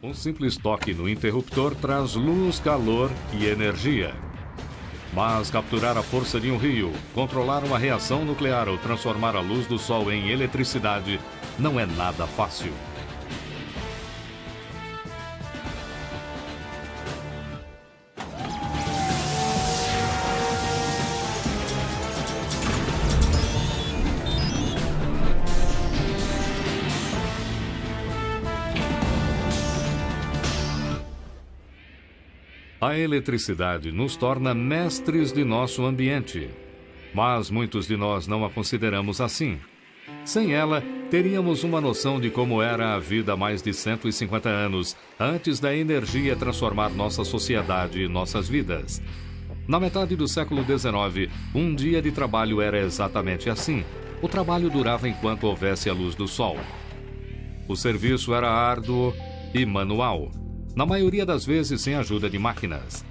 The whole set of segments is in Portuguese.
Um simples toque no interruptor traz luz, calor e energia. Mas capturar a força de um rio, controlar uma reação nuclear ou transformar a luz do sol em eletricidade não é nada fácil. A eletricidade nos torna mestres de nosso ambiente, mas muitos de nós não a consideramos assim. Sem ela, teríamos uma noção de como era a vida há mais de 150 anos, antes da energia transformar nossa sociedade e nossas vidas. Na metade do século XIX, um dia de trabalho era exatamente assim. O trabalho durava enquanto houvesse a luz do sol. O serviço era árduo e manual, na maioria das vezes sem ajuda de máquinas.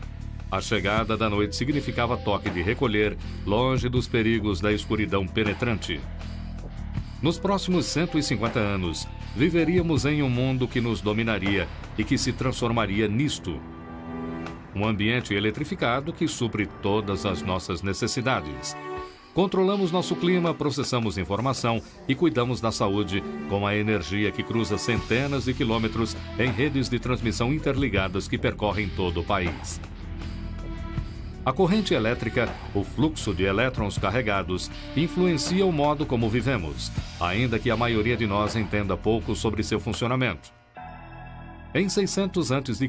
A chegada da noite significava toque de recolher, longe dos perigos da escuridão penetrante. Nos próximos 150 anos, viveríamos em um mundo que nos dominaria e que se transformaria nisto. Um ambiente eletrificado que supre todas as nossas necessidades. Controlamos nosso clima, processamos informação e cuidamos da saúde com a energia que cruza centenas de quilômetros em redes de transmissão interligadas que percorrem todo o país. A corrente elétrica, o fluxo de elétrons carregados, influencia o modo como vivemos, ainda que a maioria de nós entenda pouco sobre seu funcionamento. Em 600 a.C.,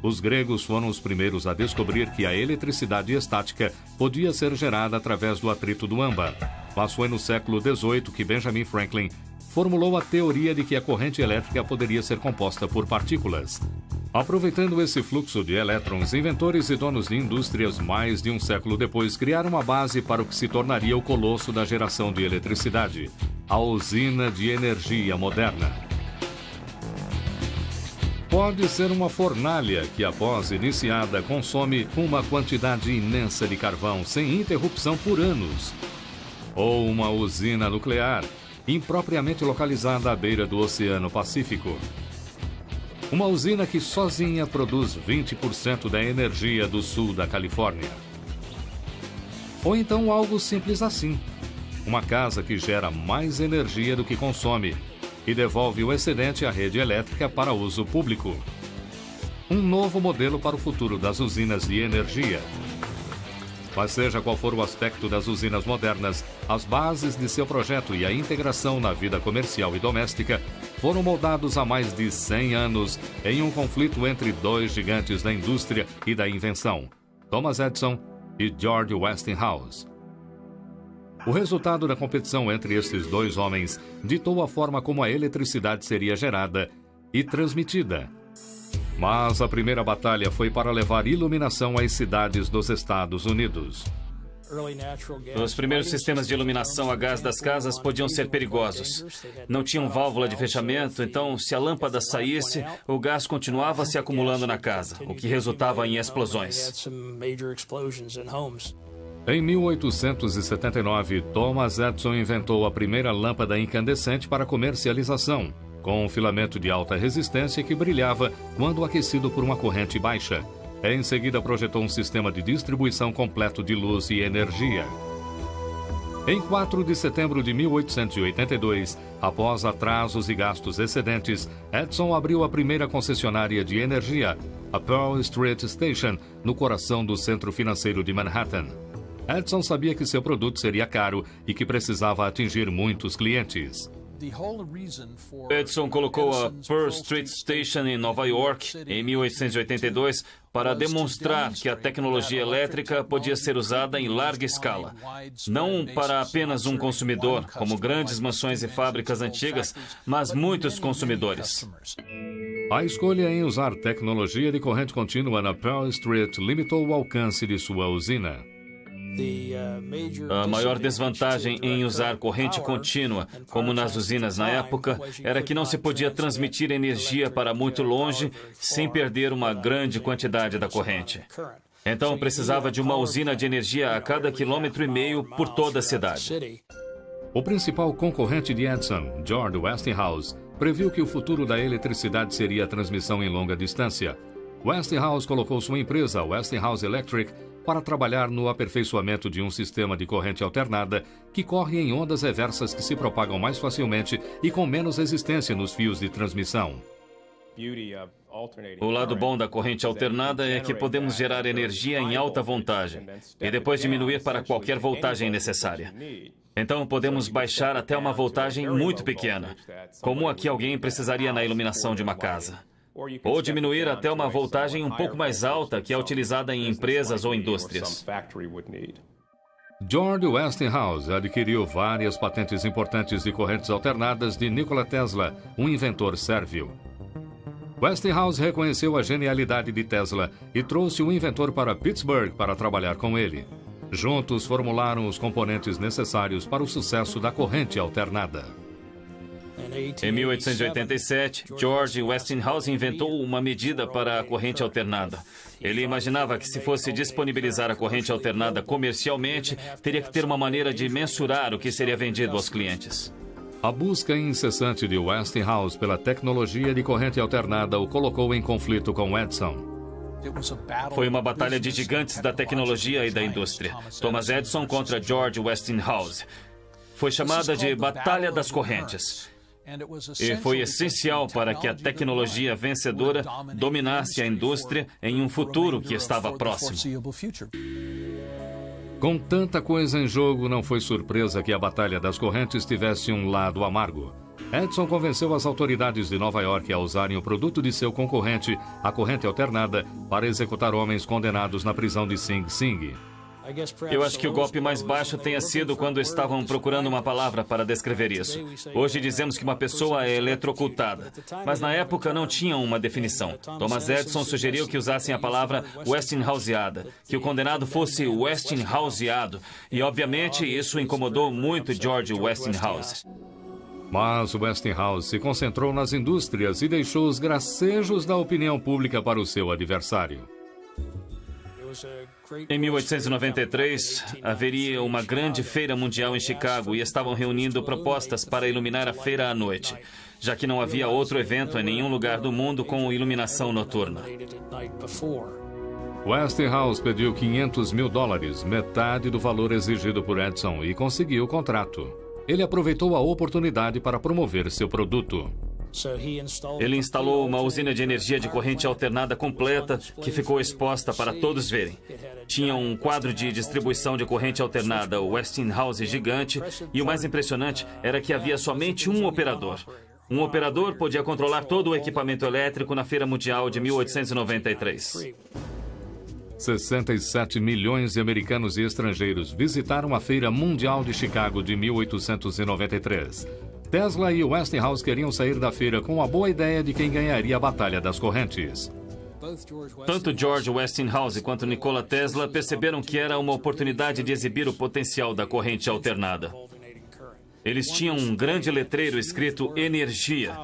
os gregos foram os primeiros a descobrir que a eletricidade estática podia ser gerada através do atrito do âmbar. Mas foi no século XVIII que Benjamin Franklin formulou a teoria de que a corrente elétrica poderia ser composta por partículas. Aproveitando esse fluxo de elétrons, inventores e donos de indústrias mais de um século depois criaram a base para o que se tornaria o colosso da geração de eletricidade, a usina de energia moderna. Pode ser uma fornalha que, após iniciada, consome uma quantidade imensa de carvão sem interrupção por anos. Ou uma usina nuclear, impropriamente localizada à beira do Oceano Pacífico. Uma usina que sozinha produz 20% da energia do sul da Califórnia. Ou então algo simples assim. Uma casa que gera mais energia do que consome e devolve o excedente à rede elétrica para uso público. Um novo modelo para o futuro das usinas de energia. Mas seja qual for o aspecto das usinas modernas, as bases de seu projeto e a integração na vida comercial e doméstica foram moldados há mais de 100 anos em um conflito entre dois gigantes da indústria e da invenção, Thomas Edison e George Westinghouse. O resultado da competição entre esses dois homens ditou a forma como a eletricidade seria gerada e transmitida. Mas a primeira batalha foi para levar iluminação às cidades dos Estados Unidos. Os primeiros sistemas de iluminação a gás das casas podiam ser perigosos. Não tinham válvula de fechamento, então, se a lâmpada saísse, o gás continuava se acumulando na casa, o que resultava em explosões. Em 1879, Thomas Edison inventou a primeira lâmpada incandescente para comercialização, com um filamento de alta resistência que brilhava quando aquecido por uma corrente baixa. Em seguida, projetou um sistema de distribuição completo de luz e energia. Em 4 de setembro de 1882, após atrasos e gastos excedentes, Edison abriu a primeira concessionária de energia, a Pearl Street Station, no coração do centro financeiro de Manhattan. Edison sabia que seu produto seria caro e que precisava atingir muitos clientes. Edison colocou a Pearl Street Station em Nova York, em 1882, para demonstrar que a tecnologia elétrica podia ser usada em larga escala. Não para apenas um consumidor, como grandes mansões e fábricas antigas, mas muitos consumidores. A escolha em usar tecnologia de corrente contínua na Pearl Street limitou o alcance de sua usina. A maior desvantagem em usar corrente contínua, como nas usinas na época, era que não se podia transmitir energia para muito longe sem perder uma grande quantidade da corrente. Então, precisava de uma usina de energia a cada 1,5 km por toda a cidade. O principal concorrente de Edison, George Westinghouse, previu que o futuro da eletricidade seria a transmissão em longa distância. Westinghouse colocou sua empresa, Westinghouse Electric, para trabalhar no aperfeiçoamento de um sistema de corrente alternada que corre em ondas reversas que se propagam mais facilmente e com menos resistência nos fios de transmissão. O lado bom da corrente alternada é que podemos gerar energia em alta voltagem e depois diminuir para qualquer voltagem necessária. Então, podemos baixar até uma voltagem muito pequena, como a que alguém precisaria na iluminação de uma casa. Ou diminuir até uma voltagem um pouco mais alta que é utilizada em empresas ou indústrias. George Westinghouse adquiriu várias patentes importantes de correntes alternadas de Nikola Tesla, um inventor sérvio. Westinghouse reconheceu a genialidade de Tesla e trouxe o inventor para Pittsburgh para trabalhar com ele. Juntos formularam os componentes necessários para o sucesso da corrente alternada. Em 1887, George Westinghouse inventou uma medida para a corrente alternada. Ele imaginava que se fosse disponibilizar a corrente alternada comercialmente, teria que ter uma maneira de mensurar o que seria vendido aos clientes. A busca incessante de Westinghouse pela tecnologia de corrente alternada o colocou em conflito com Edison. Foi uma batalha de gigantes da tecnologia e da indústria. Thomas Edison contra George Westinghouse. Foi chamada de Batalha das Correntes. E foi essencial para que a tecnologia vencedora dominasse a indústria em um futuro que estava próximo. Com tanta coisa em jogo, não foi surpresa que a Batalha das Correntes tivesse um lado amargo. Edison convenceu as autoridades de Nova York a usarem o produto de seu concorrente, a corrente alternada, para executar homens condenados na prisão de Sing Sing. Eu acho que o golpe mais baixo tenha sido quando estavam procurando uma palavra para descrever isso. Hoje dizemos que uma pessoa é eletrocutada, mas na época não tinham uma definição. Thomas Edison sugeriu que usassem a palavra Westinghouseada, que o condenado fosse Westinghouseado, e obviamente isso incomodou muito George Westinghouse. Mas Westinghouse se concentrou nas indústrias e deixou os gracejos da opinião pública para o seu adversário. Em 1893, haveria uma grande feira mundial em Chicago e estavam reunindo propostas para iluminar a feira à noite, já que não havia outro evento em nenhum lugar do mundo com iluminação noturna. Westinghouse pediu $500 mil, metade do valor exigido por Edison, e conseguiu o contrato. Ele aproveitou a oportunidade para promover seu produto. Ele instalou uma usina de energia de corrente alternada completa que ficou exposta para todos verem. Tinha um quadro de distribuição de corrente alternada, o Westinghouse gigante, e o mais impressionante era que havia somente um operador. Um operador podia controlar todo o equipamento elétrico na Feira Mundial de 1893. 67 milhões de americanos e estrangeiros visitaram a Feira Mundial de Chicago de 1893. Tesla e Westinghouse queriam sair da feira com a boa ideia de quem ganharia a Batalha das Correntes. Tanto George Westinghouse quanto Nikola Tesla perceberam que era uma oportunidade de exibir o potencial da corrente alternada. Eles tinham um grande letreiro escrito Energia,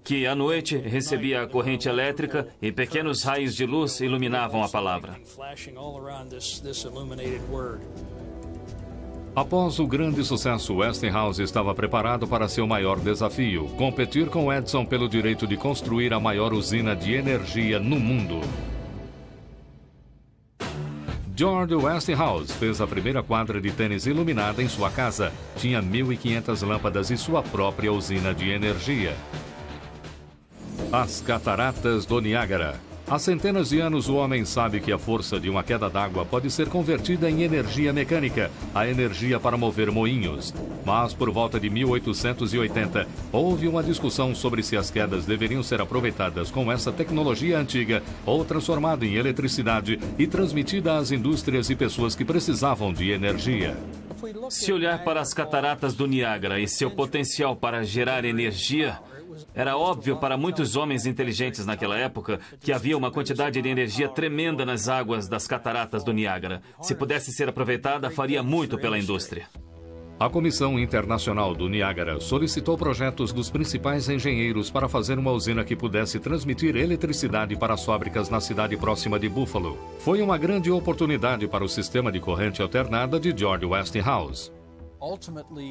que à noite recebia a corrente elétrica e pequenos raios de luz iluminavam a palavra. Após o grande sucesso, Westinghouse estava preparado para seu maior desafio, competir com Edison pelo direito de construir a maior usina de energia no mundo. George Westinghouse fez a primeira quadra de tênis iluminada em sua casa. Tinha 1.500 lâmpadas e sua própria usina de energia. As Cataratas do Niágara. Há centenas de anos, o homem sabe que a força de uma queda d'água pode ser convertida em energia mecânica, a energia para mover moinhos. Mas, por volta de 1880, houve uma discussão sobre se as quedas deveriam ser aproveitadas com essa tecnologia antiga ou transformada em eletricidade e transmitida às indústrias e pessoas que precisavam de energia. Se olhar para as cataratas do Niágara e seu potencial para gerar energia, era óbvio para muitos homens inteligentes naquela época que havia uma quantidade de energia tremenda nas águas das cataratas do Niágara. Se pudesse ser aproveitada, faria muito pela indústria. A Comissão Internacional do Niágara solicitou projetos dos principais engenheiros para fazer uma usina que pudesse transmitir eletricidade para as fábricas na cidade próxima de Buffalo. Foi uma grande oportunidade para o sistema de corrente alternada de George Westinghouse.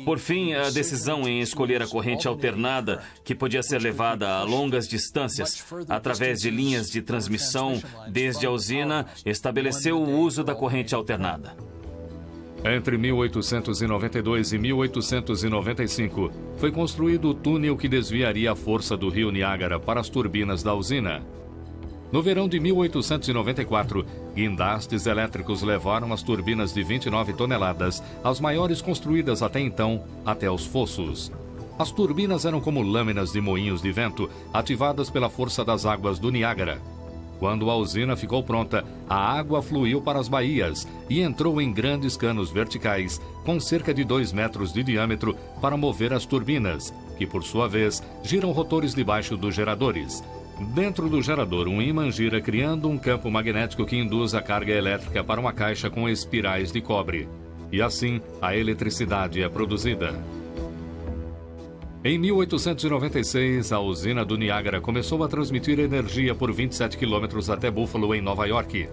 Por fim, a decisão em escolher a corrente alternada, que podia ser levada a longas distâncias, através de linhas de transmissão desde a usina, estabeleceu o uso da corrente alternada. Entre 1892 e 1895, foi construído o túnel que desviaria a força do rio Niágara para as turbinas da usina. No verão de 1894, guindastes elétricos levaram as turbinas de 29 toneladas, as maiores construídas até então, até os fossos. As turbinas eram como lâminas de moinhos de vento, ativadas pela força das águas do Niágara. Quando a usina ficou pronta, a água fluiu para as baías e entrou em grandes canos verticais, com cerca de 2 metros de diâmetro, para mover as turbinas, que por sua vez giram rotores debaixo dos geradores. Dentro do gerador, um ímã gira criando um campo magnético que induz a carga elétrica para uma caixa com espirais de cobre. E assim, a eletricidade é produzida. Em 1896, a usina do Niágara começou a transmitir energia por 27 quilômetros até Buffalo, em Nova York.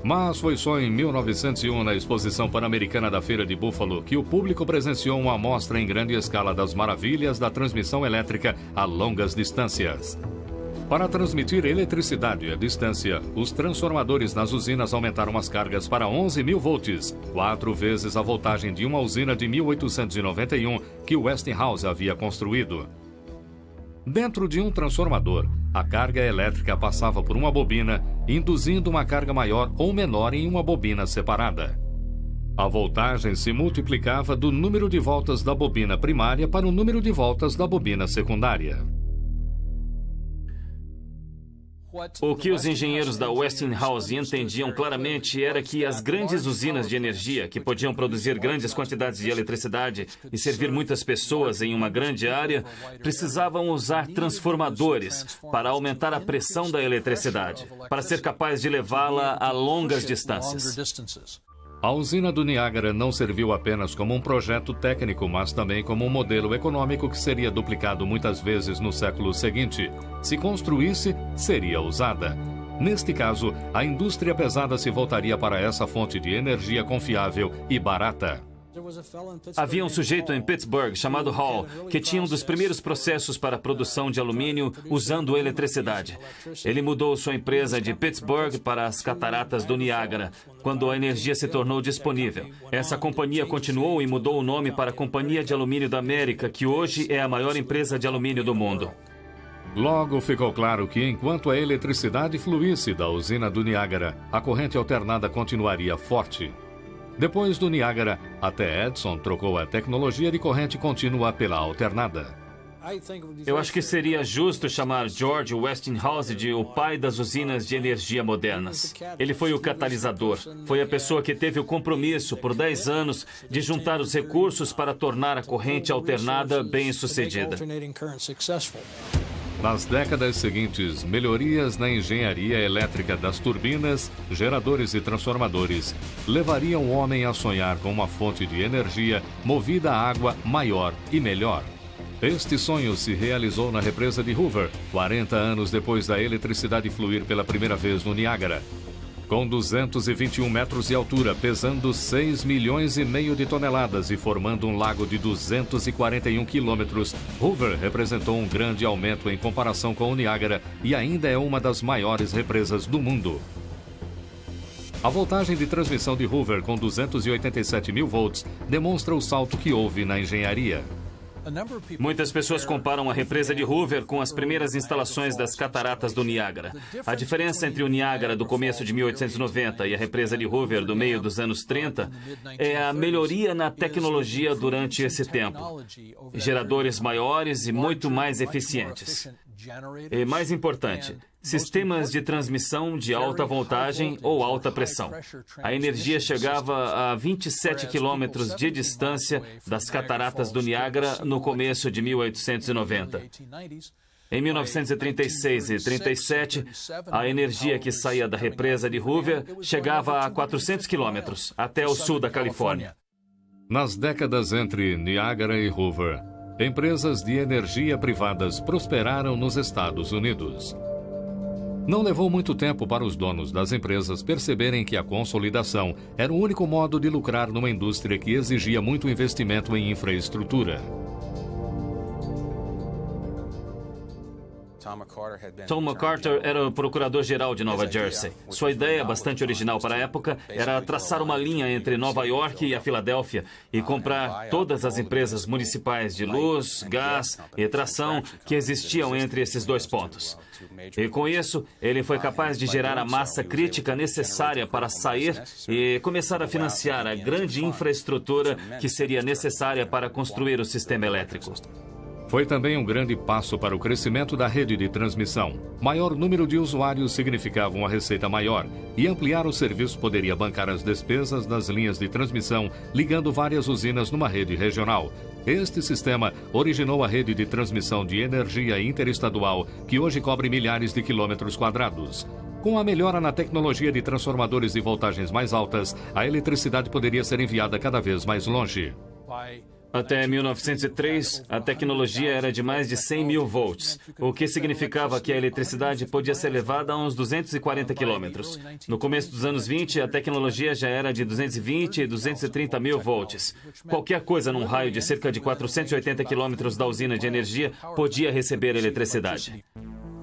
Mas foi só em 1901, na Exposição Pan-Americana da Feira de Buffalo, que o público presenciou uma amostra em grande escala das maravilhas da transmissão elétrica a longas distâncias. Para transmitir eletricidade à distância, os transformadores nas usinas aumentaram as cargas para 11.000 volts, 4 vezes a voltagem de uma usina de 1891 que Westinghouse havia construído. Dentro de um transformador, a carga elétrica passava por uma bobina, induzindo uma carga maior ou menor em uma bobina separada. A voltagem se multiplicava do número de voltas da bobina primária para o número de voltas da bobina secundária. O que os engenheiros da Westinghouse entendiam claramente era que as grandes usinas de energia, que podiam produzir grandes quantidades de eletricidade e servir muitas pessoas em uma grande área, precisavam usar transformadores para aumentar a pressão da eletricidade, para ser capaz de levá-la a longas distâncias. A usina do Niágara não serviu apenas como um projeto técnico, mas também como um modelo econômico que seria duplicado muitas vezes no século seguinte. Se construísse, seria usada. Neste caso, a indústria pesada se voltaria para essa fonte de energia confiável e barata. Havia um sujeito em Pittsburgh chamado Hall, que tinha um dos primeiros processos para a produção de alumínio usando eletricidade. Ele mudou sua empresa de Pittsburgh para as cataratas do Niágara, quando a energia se tornou disponível. Essa companhia continuou e mudou o nome para a Companhia de Alumínio da América, que hoje é a maior empresa de alumínio do mundo. Logo ficou claro que enquanto a eletricidade fluísse da usina do Niágara, a corrente alternada continuaria forte. Depois do Niágara, até Edison trocou a tecnologia de corrente contínua pela alternada. Eu acho que seria justo chamar George Westinghouse de o pai das usinas de energia modernas. Ele foi o catalisador, foi a pessoa que teve o compromisso por 10 anos de juntar os recursos para tornar a corrente alternada bem-sucedida. Nas décadas seguintes, melhorias na engenharia elétrica das turbinas, geradores e transformadores levariam o homem a sonhar com uma fonte de energia movida a água maior e melhor. Este sonho se realizou na represa de Hoover, 40 anos depois da eletricidade fluir pela primeira vez no Niágara. Com 221 metros de altura, pesando 6,5 milhões de toneladas e formando um lago de 241 quilômetros, Hoover representou um grande aumento em comparação com o Niágara e ainda é uma das maiores represas do mundo. A voltagem de transmissão de Hoover com 287.000 volts demonstra o salto que houve na engenharia. Muitas pessoas comparam a represa de Hoover com as primeiras instalações das cataratas do Niágara. A diferença entre o Niágara do começo de 1890 e a represa de Hoover do meio dos anos 30 é a melhoria na tecnologia durante esse tempo. Geradores maiores e muito mais eficientes. E mais importante, sistemas de transmissão de alta voltagem ou alta pressão. A energia chegava a 27 quilômetros de distância das cataratas do Niágara no começo de 1890. Em 1936 e 37, a energia que saía da represa de Hoover chegava a 400 quilômetros, até o sul da Califórnia. Nas décadas entre Niágara e Hoover, empresas de energia privadas prosperaram nos Estados Unidos. Não levou muito tempo para os donos das empresas perceberem que a consolidação era o único modo de lucrar numa indústria que exigia muito investimento em infraestrutura. Tom McCarter era o procurador-geral de Nova Jersey. Sua ideia, bastante original para a época, era traçar uma linha entre Nova York e a Filadélfia e comprar todas as empresas municipais de luz, gás e tração que existiam entre esses dois pontos. E com isso, ele foi capaz de gerar a massa crítica necessária para sair e começar a financiar a grande infraestrutura que seria necessária para construir o sistema elétrico. Foi também um grande passo para o crescimento da rede de transmissão. Maior número de usuários significava uma receita maior, e ampliar o serviço poderia bancar as despesas das linhas de transmissão, ligando várias usinas numa rede regional. Este sistema originou a rede de transmissão de energia interestadual, que hoje cobre milhares de quilômetros quadrados. Com a melhora na tecnologia de transformadores de voltagens mais altas, a eletricidade poderia ser enviada cada vez mais longe. Até 1903, a tecnologia era de mais de 100 mil volts, o que significava que a eletricidade podia ser levada a uns 240 quilômetros. No começo dos anos 20, a tecnologia já era de 220 e 230 mil volts. Qualquer coisa num raio de cerca de 480 quilômetros da usina de energia podia receber eletricidade.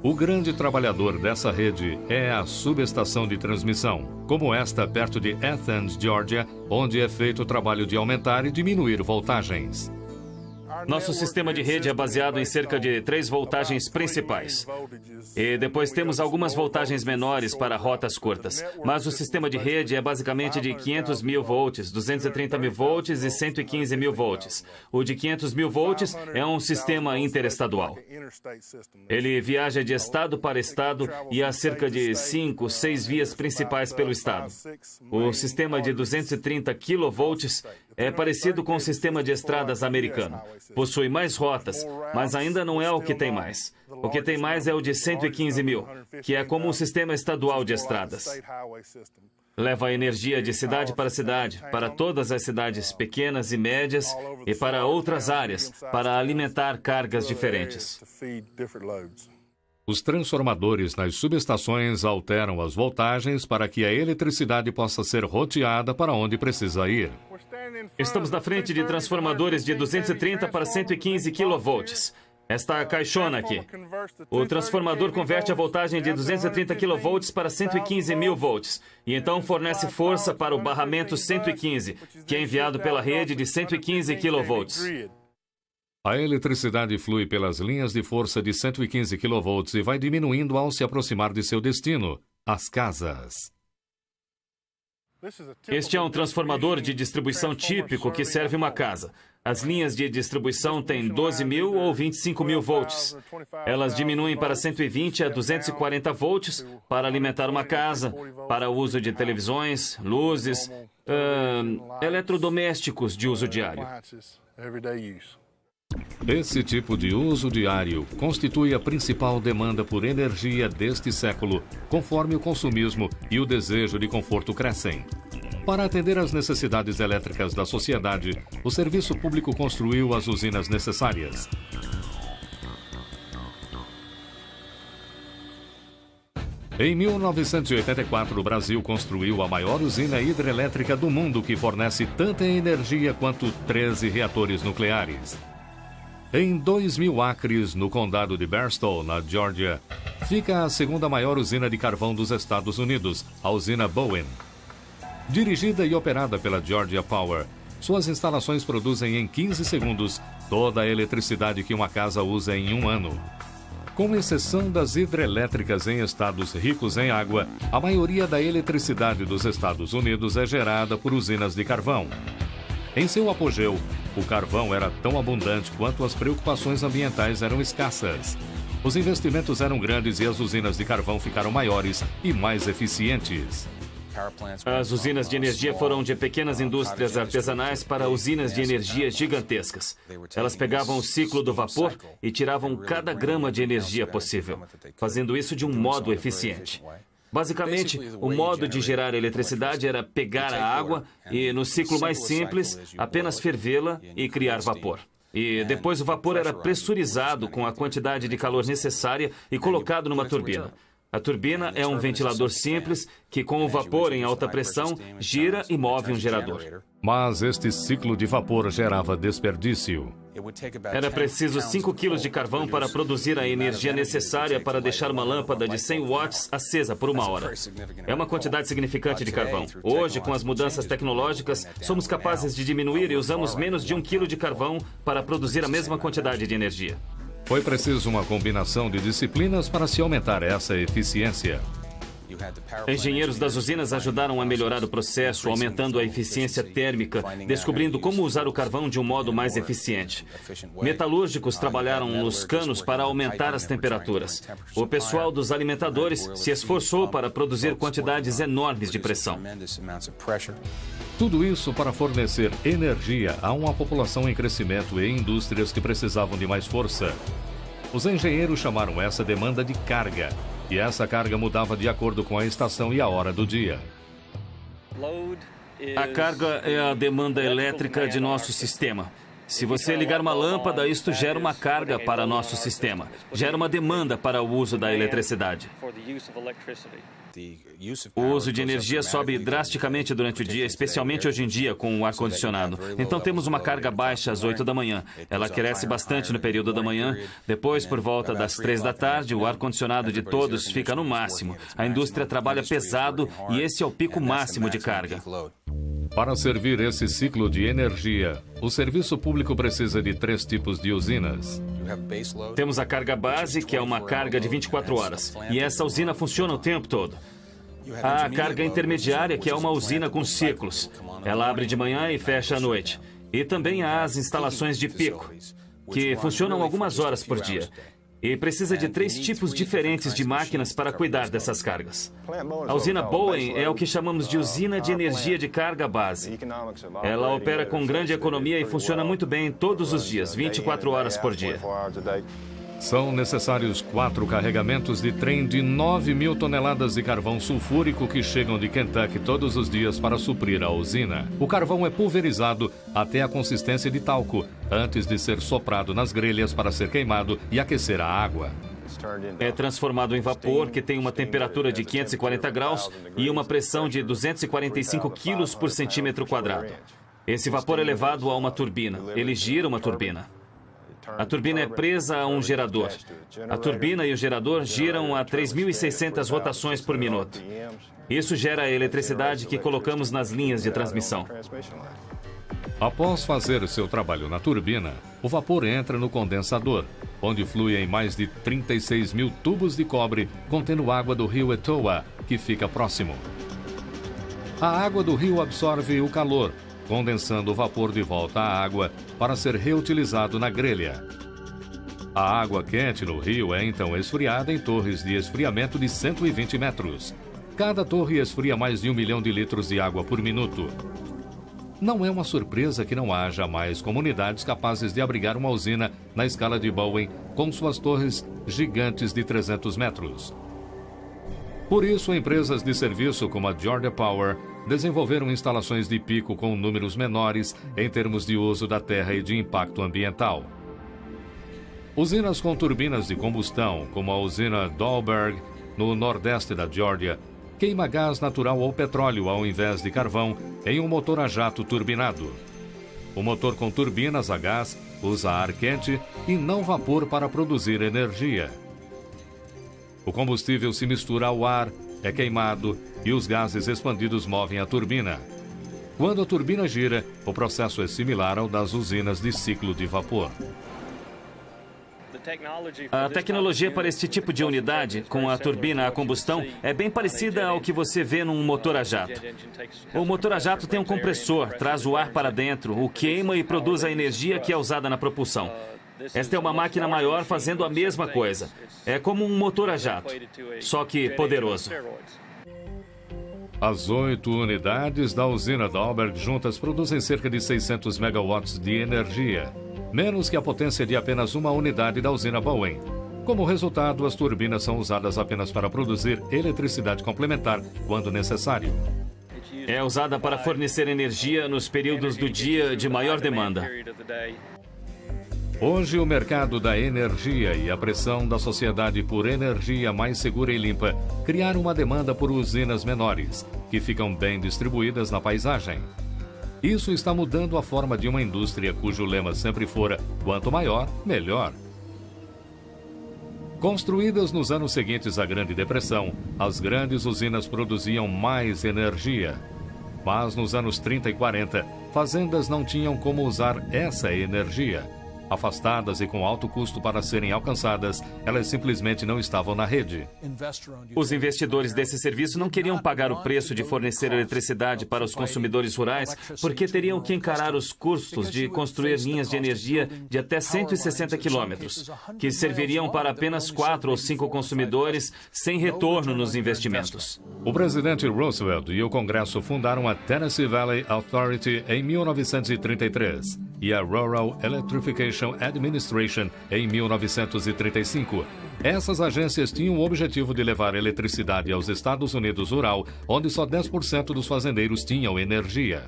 O grande trabalhador dessa rede é a subestação de transmissão, como esta perto de Athens, Geórgia, onde é feito o trabalho de aumentar e diminuir voltagens. Nosso sistema de rede é baseado em cerca de 3 voltagens principais. E depois temos algumas voltagens menores para rotas curtas. Mas o sistema de rede é basicamente de 500 mil volts, 230 mil volts e 115 mil volts. O de 500 mil volts é um sistema interestadual. Ele viaja de estado para estado e há cerca de 5, 6 vias principais pelo estado. O sistema de 230 kV é parecido com o sistema de estradas americano. Possui mais rotas, mas ainda não é o que tem mais. O que tem mais é o de 115 mil, que é como um sistema estadual de estradas. Leva energia de cidade para cidade, para todas as cidades pequenas e médias e para outras áreas, para alimentar cargas diferentes. Os transformadores nas subestações alteram as voltagens para que a eletricidade possa ser roteada para onde precisa ir. Estamos na frente de transformadores de 230 para 115 kV. Esta caixona aqui. O transformador converte a voltagem de 230 kV para 115 mil volts e então fornece força para o barramento 115, que é enviado pela rede de 115 kV. A eletricidade flui pelas linhas de força de 115 kV e vai diminuindo ao se aproximar de seu destino, as casas. Este é um transformador de distribuição típico que serve uma casa. As linhas de distribuição têm 12 mil ou 25 mil volts. Elas diminuem para 120 a 240 volts para alimentar uma casa, para o uso de televisões, luzes, eletrodomésticos de uso diário. Esse tipo de uso diário constitui a principal demanda por energia deste século, conforme o consumismo e o desejo de conforto crescem. Para atender às necessidades elétricas da sociedade, o serviço público construiu as usinas necessárias. Em 1984, o Brasil construiu a maior usina hidrelétrica do mundo, que fornece tanta energia quanto 13 reatores nucleares. Em 2.000 acres, no condado de Barstow, na Geórgia, fica a segunda maior usina de carvão dos Estados Unidos, a usina Bowen. Dirigida e operada pela Georgia Power, suas instalações produzem em 15 segundos toda a eletricidade que uma casa usa em um ano. Com exceção das hidrelétricas em estados ricos em água, a maioria da eletricidade dos Estados Unidos é gerada por usinas de carvão. Em seu apogeu, o carvão era tão abundante quanto as preocupações ambientais eram escassas. Os investimentos eram grandes e as usinas de carvão ficaram maiores e mais eficientes. As usinas de energia foram de pequenas indústrias artesanais para usinas de energia gigantescas. Elas pegavam o ciclo do vapor e tiravam cada grama de energia possível, fazendo isso de um modo eficiente. Basicamente, o modo de gerar eletricidade era pegar a água e, no ciclo mais simples, apenas fervê-la e criar vapor. E depois o vapor era pressurizado com a quantidade de calor necessária e colocado numa turbina. A turbina é um ventilador simples que, com o vapor em alta pressão, gira e move um gerador. Mas este ciclo de vapor gerava desperdício. Era preciso 5 quilos de carvão para produzir a energia necessária para deixar uma lâmpada de 100 watts acesa por 1 hora. É uma quantidade significante de carvão. Hoje, com as mudanças tecnológicas, somos capazes de diminuir e usamos menos de 1 quilo de carvão para produzir a mesma quantidade de energia. Foi preciso uma combinação de disciplinas para se aumentar essa eficiência. Engenheiros das usinas ajudaram a melhorar o processo, aumentando a eficiência térmica, descobrindo como usar o carvão de um modo mais eficiente. Metalúrgicos trabalharam nos canos para aumentar as temperaturas. O pessoal dos alimentadores se esforçou para produzir quantidades enormes de pressão. Tudo isso para fornecer energia a uma população em crescimento e indústrias que precisavam de mais força. Os engenheiros chamaram essa demanda de carga, e essa carga mudava de acordo com a estação e a hora do dia. A carga é a demanda elétrica de nosso sistema. Se você ligar uma lâmpada, isto gera uma carga para nosso sistema. Gera uma demanda para o uso da eletricidade. O uso de energia sobe drasticamente durante o dia, especialmente hoje em dia com o ar-condicionado. Então temos uma carga baixa às 8 da manhã. Ela cresce bastante no período da manhã. Depois, por volta das 3 da tarde, o ar-condicionado de todos fica no máximo. A indústria trabalha pesado e esse é o pico máximo de carga. Para servir esse ciclo de energia, o serviço público precisa de 3 tipos de usinas. Temos a carga base, que é uma carga de 24 horas. E essa usina funciona o tempo todo. Há a carga intermediária, que é uma usina com ciclos. Ela abre de manhã e fecha à noite. E também há as instalações de pico, que funcionam algumas horas por dia. E precisa de 3 tipos diferentes de máquinas para cuidar dessas cargas. A usina Bowen é o que chamamos de usina de energia de carga base. Ela opera com grande economia e funciona muito bem todos os dias, 24 horas por dia. São necessários 4 carregamentos de trem de 9.000 toneladas de carvão sulfúrico que chegam de Kentucky todos os dias para suprir a usina. O carvão é pulverizado até a consistência de talco, antes de ser soprado nas grelhas para ser queimado e aquecer a água. É transformado em vapor, que tem uma temperatura de 540 graus e uma pressão de 245 quilos por centímetro quadrado. Esse vapor é levado a uma turbina. Ele gira uma turbina. A turbina é presa a um gerador. A turbina e o gerador giram a 3.600 rotações por minuto. Isso gera a eletricidade que colocamos nas linhas de transmissão. Após fazer seu trabalho na turbina, o vapor entra no condensador, onde fluem mais de 36.000 tubos de cobre contendo água do rio Etowah, que fica próximo. A água do rio absorve o calor, condensando o vapor de volta à água para ser reutilizado na grelha. A água quente no rio é então esfriada em torres de esfriamento de 120 metros. Cada torre esfria mais de 1 milhão de litros de água por minuto. Não é uma surpresa que não haja mais comunidades capazes de abrigar uma usina na escala de Bowen com suas torres gigantes de 300 metros. Por isso, empresas de serviço como a Georgia Power desenvolveram instalações de pico com números menores em termos de uso da terra e de impacto ambiental. Usinas com turbinas de combustão, como a usina Dahlberg, no nordeste da Geórgia, queima gás natural ou petróleo ao invés de carvão em um motor a jato turbinado. O motor com turbinas a gás usa ar quente e não vapor para produzir energia. O combustível se mistura ao ar, é queimado e os gases expandidos movem a turbina. Quando a turbina gira, o processo é similar ao das usinas de ciclo de vapor. A tecnologia para este tipo de unidade, com a turbina a combustão, é bem parecida ao que você vê num motor a jato. O motor a jato tem um compressor, traz o ar para dentro, o queima e produz a energia que é usada na propulsão. Esta é uma máquina maior fazendo a mesma coisa. É como um motor a jato, só que poderoso. As 8 unidades da usina Dahlberg juntas produzem cerca de 600 megawatts de energia, menos que a potência de apenas uma unidade da usina Bowen. Como resultado, as turbinas são usadas apenas para produzir eletricidade complementar quando necessário. É usada para fornecer energia nos períodos do dia de maior demanda. Hoje, o mercado da energia e a pressão da sociedade por energia mais segura e limpa criaram uma demanda por usinas menores, que ficam bem distribuídas na paisagem. Isso está mudando a forma de uma indústria cujo lema sempre fora quanto maior, melhor. Construídas nos anos seguintes à Grande Depressão, as grandes usinas produziam mais energia. Mas nos anos 30 e 40, fazendas não tinham como usar essa energia. Afastadas e com alto custo para serem alcançadas, elas simplesmente não estavam na rede. Os investidores desse serviço não queriam pagar o preço de fornecer eletricidade para os consumidores rurais, porque teriam que encarar os custos de construir linhas de energia de até 160 quilômetros, que serviriam para apenas 4 ou 5 consumidores, sem retorno nos investimentos. O presidente Roosevelt e o Congresso fundaram a Tennessee Valley Authority em 1933 e a Rural Electrification Administration em 1935. Essas agências tinham o objetivo de levar eletricidade aos Estados Unidos rural, onde só 10% dos fazendeiros tinham energia.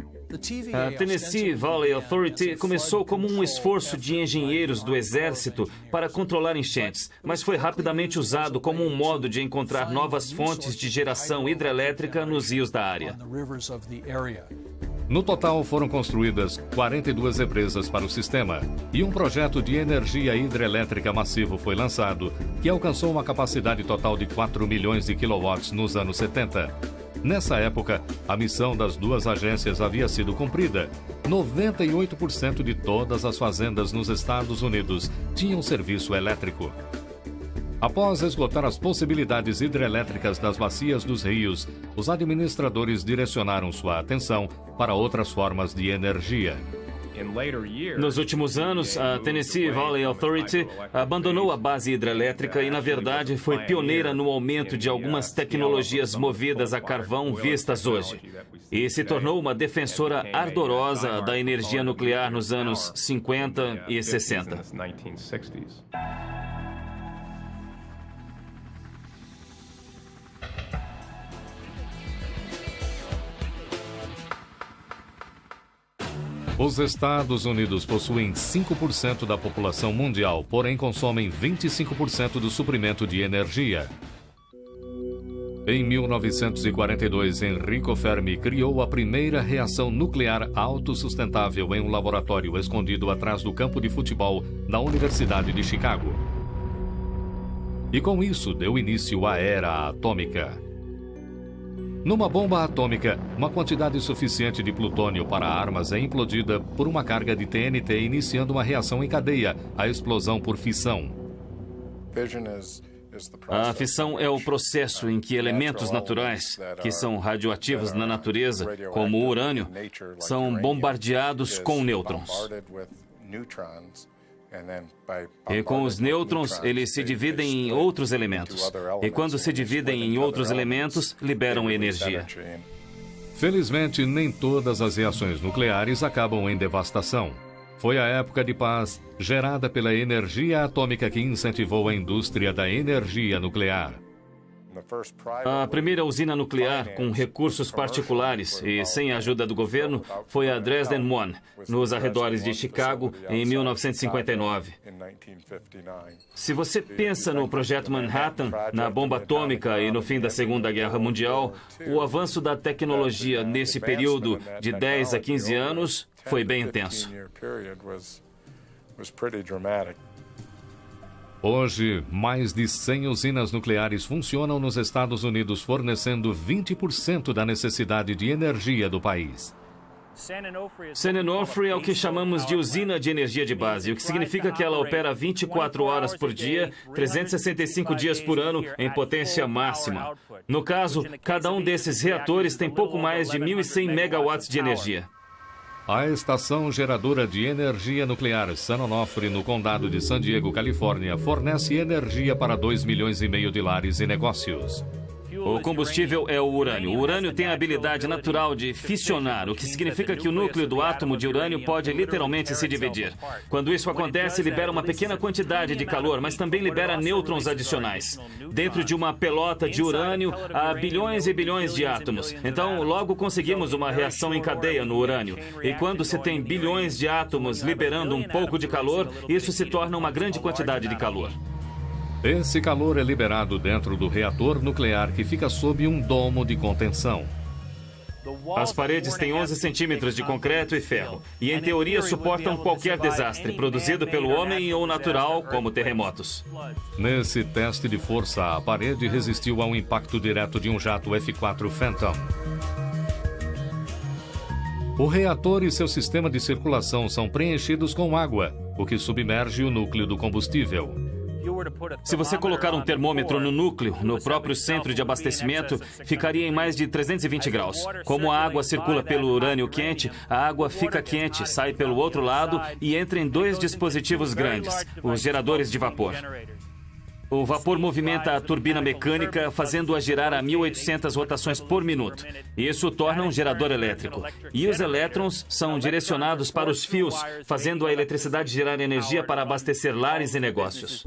A Tennessee Valley Authority começou como um esforço de engenheiros do Exército para controlar enchentes, mas foi rapidamente usado como um modo de encontrar novas fontes de geração hidrelétrica nos rios da área. No total, foram construídas 42 represas para o sistema e um projeto de energia hidrelétrica massivo foi lançado, que alcançou uma capacidade total de 4 milhões de quilowatts nos anos 70. Nessa época, a missão das duas agências havia sido cumprida. 98% de todas as fazendas nos Estados Unidos tinham serviço elétrico. Após esgotar as possibilidades hidrelétricas das bacias dos rios, os administradores direcionaram sua atenção para outras formas de energia. Nos últimos anos, a Tennessee Valley Authority abandonou a base hidrelétrica e, na verdade, foi pioneira no aumento de algumas tecnologias movidas a carvão vistas hoje. E se tornou uma defensora ardorosa da energia nuclear nos anos 50 e 60. Os Estados Unidos possuem 5% da população mundial, porém consomem 25% do suprimento de energia. Em 1942, Enrico Fermi criou a primeira reação nuclear autossustentável em um laboratório escondido atrás do campo de futebol na Universidade de Chicago. E com isso deu início à era atômica. Numa bomba atômica, uma quantidade suficiente de plutônio para armas é implodida por uma carga de TNT, iniciando uma reação em cadeia, a explosão por fissão. A fissão é o processo em que elementos naturais, que são radioativos na natureza, como o urânio, são bombardeados com nêutrons. E com os nêutrons, eles se dividem em outros elementos. E quando se dividem em outros elementos, liberam energia. Felizmente, nem todas as reações nucleares acabam em devastação. Foi a época de paz gerada pela energia atômica que incentivou a indústria da energia nuclear. A primeira usina nuclear com recursos particulares e sem a ajuda do governo foi a Dresden 1, nos arredores de Chicago, em 1959. Se você pensa no Projeto Manhattan, na bomba atômica e no fim da Segunda Guerra Mundial, o avanço da tecnologia nesse período de 10 a 15 anos foi bem intenso. Hoje, mais de 100 usinas nucleares funcionam nos Estados Unidos, fornecendo 20% da necessidade de energia do país. San Onofre é o que chamamos de usina de energia de base, o que significa que ela opera 24 horas por dia, 365 dias por ano, em potência máxima. No caso, cada um desses reatores tem pouco mais de 1.100 megawatts de energia. A estação geradora de energia nuclear San Onofre, no condado de San Diego, Califórnia, fornece energia para 2,5 milhões de lares e negócios. O combustível é o urânio. O urânio tem a habilidade natural de fissionar, o que significa que o núcleo do átomo de urânio pode literalmente se dividir. Quando isso acontece, libera uma pequena quantidade de calor, mas também libera nêutrons adicionais. Dentro de uma pelota de urânio, há bilhões e bilhões de átomos. Então, logo conseguimos uma reação em cadeia no urânio. E quando se tem bilhões de átomos liberando um pouco de calor, isso se torna uma grande quantidade de calor. Esse calor é liberado dentro do reator nuclear que fica sob um domo de contenção. As paredes têm 11 centímetros de concreto e ferro, e em teoria suportam qualquer desastre, produzido pelo homem ou natural, como terremotos. Nesse teste de força, a parede resistiu ao impacto direto de um jato F-4 Phantom. O reator e seu sistema de circulação são preenchidos com água, o que submerge o núcleo do combustível. Se você colocar um termômetro no núcleo, no próprio centro de abastecimento, ficaria em mais de 320 graus. Como a água circula pelo urânio quente, a água fica quente, sai pelo outro lado e entra em dois dispositivos grandes, os geradores de vapor. O vapor movimenta a turbina mecânica, fazendo-a girar a 1.800 rotações por minuto. Isso torna um gerador elétrico. E os elétrons são direcionados para os fios, fazendo a eletricidade gerar energia para abastecer lares e negócios.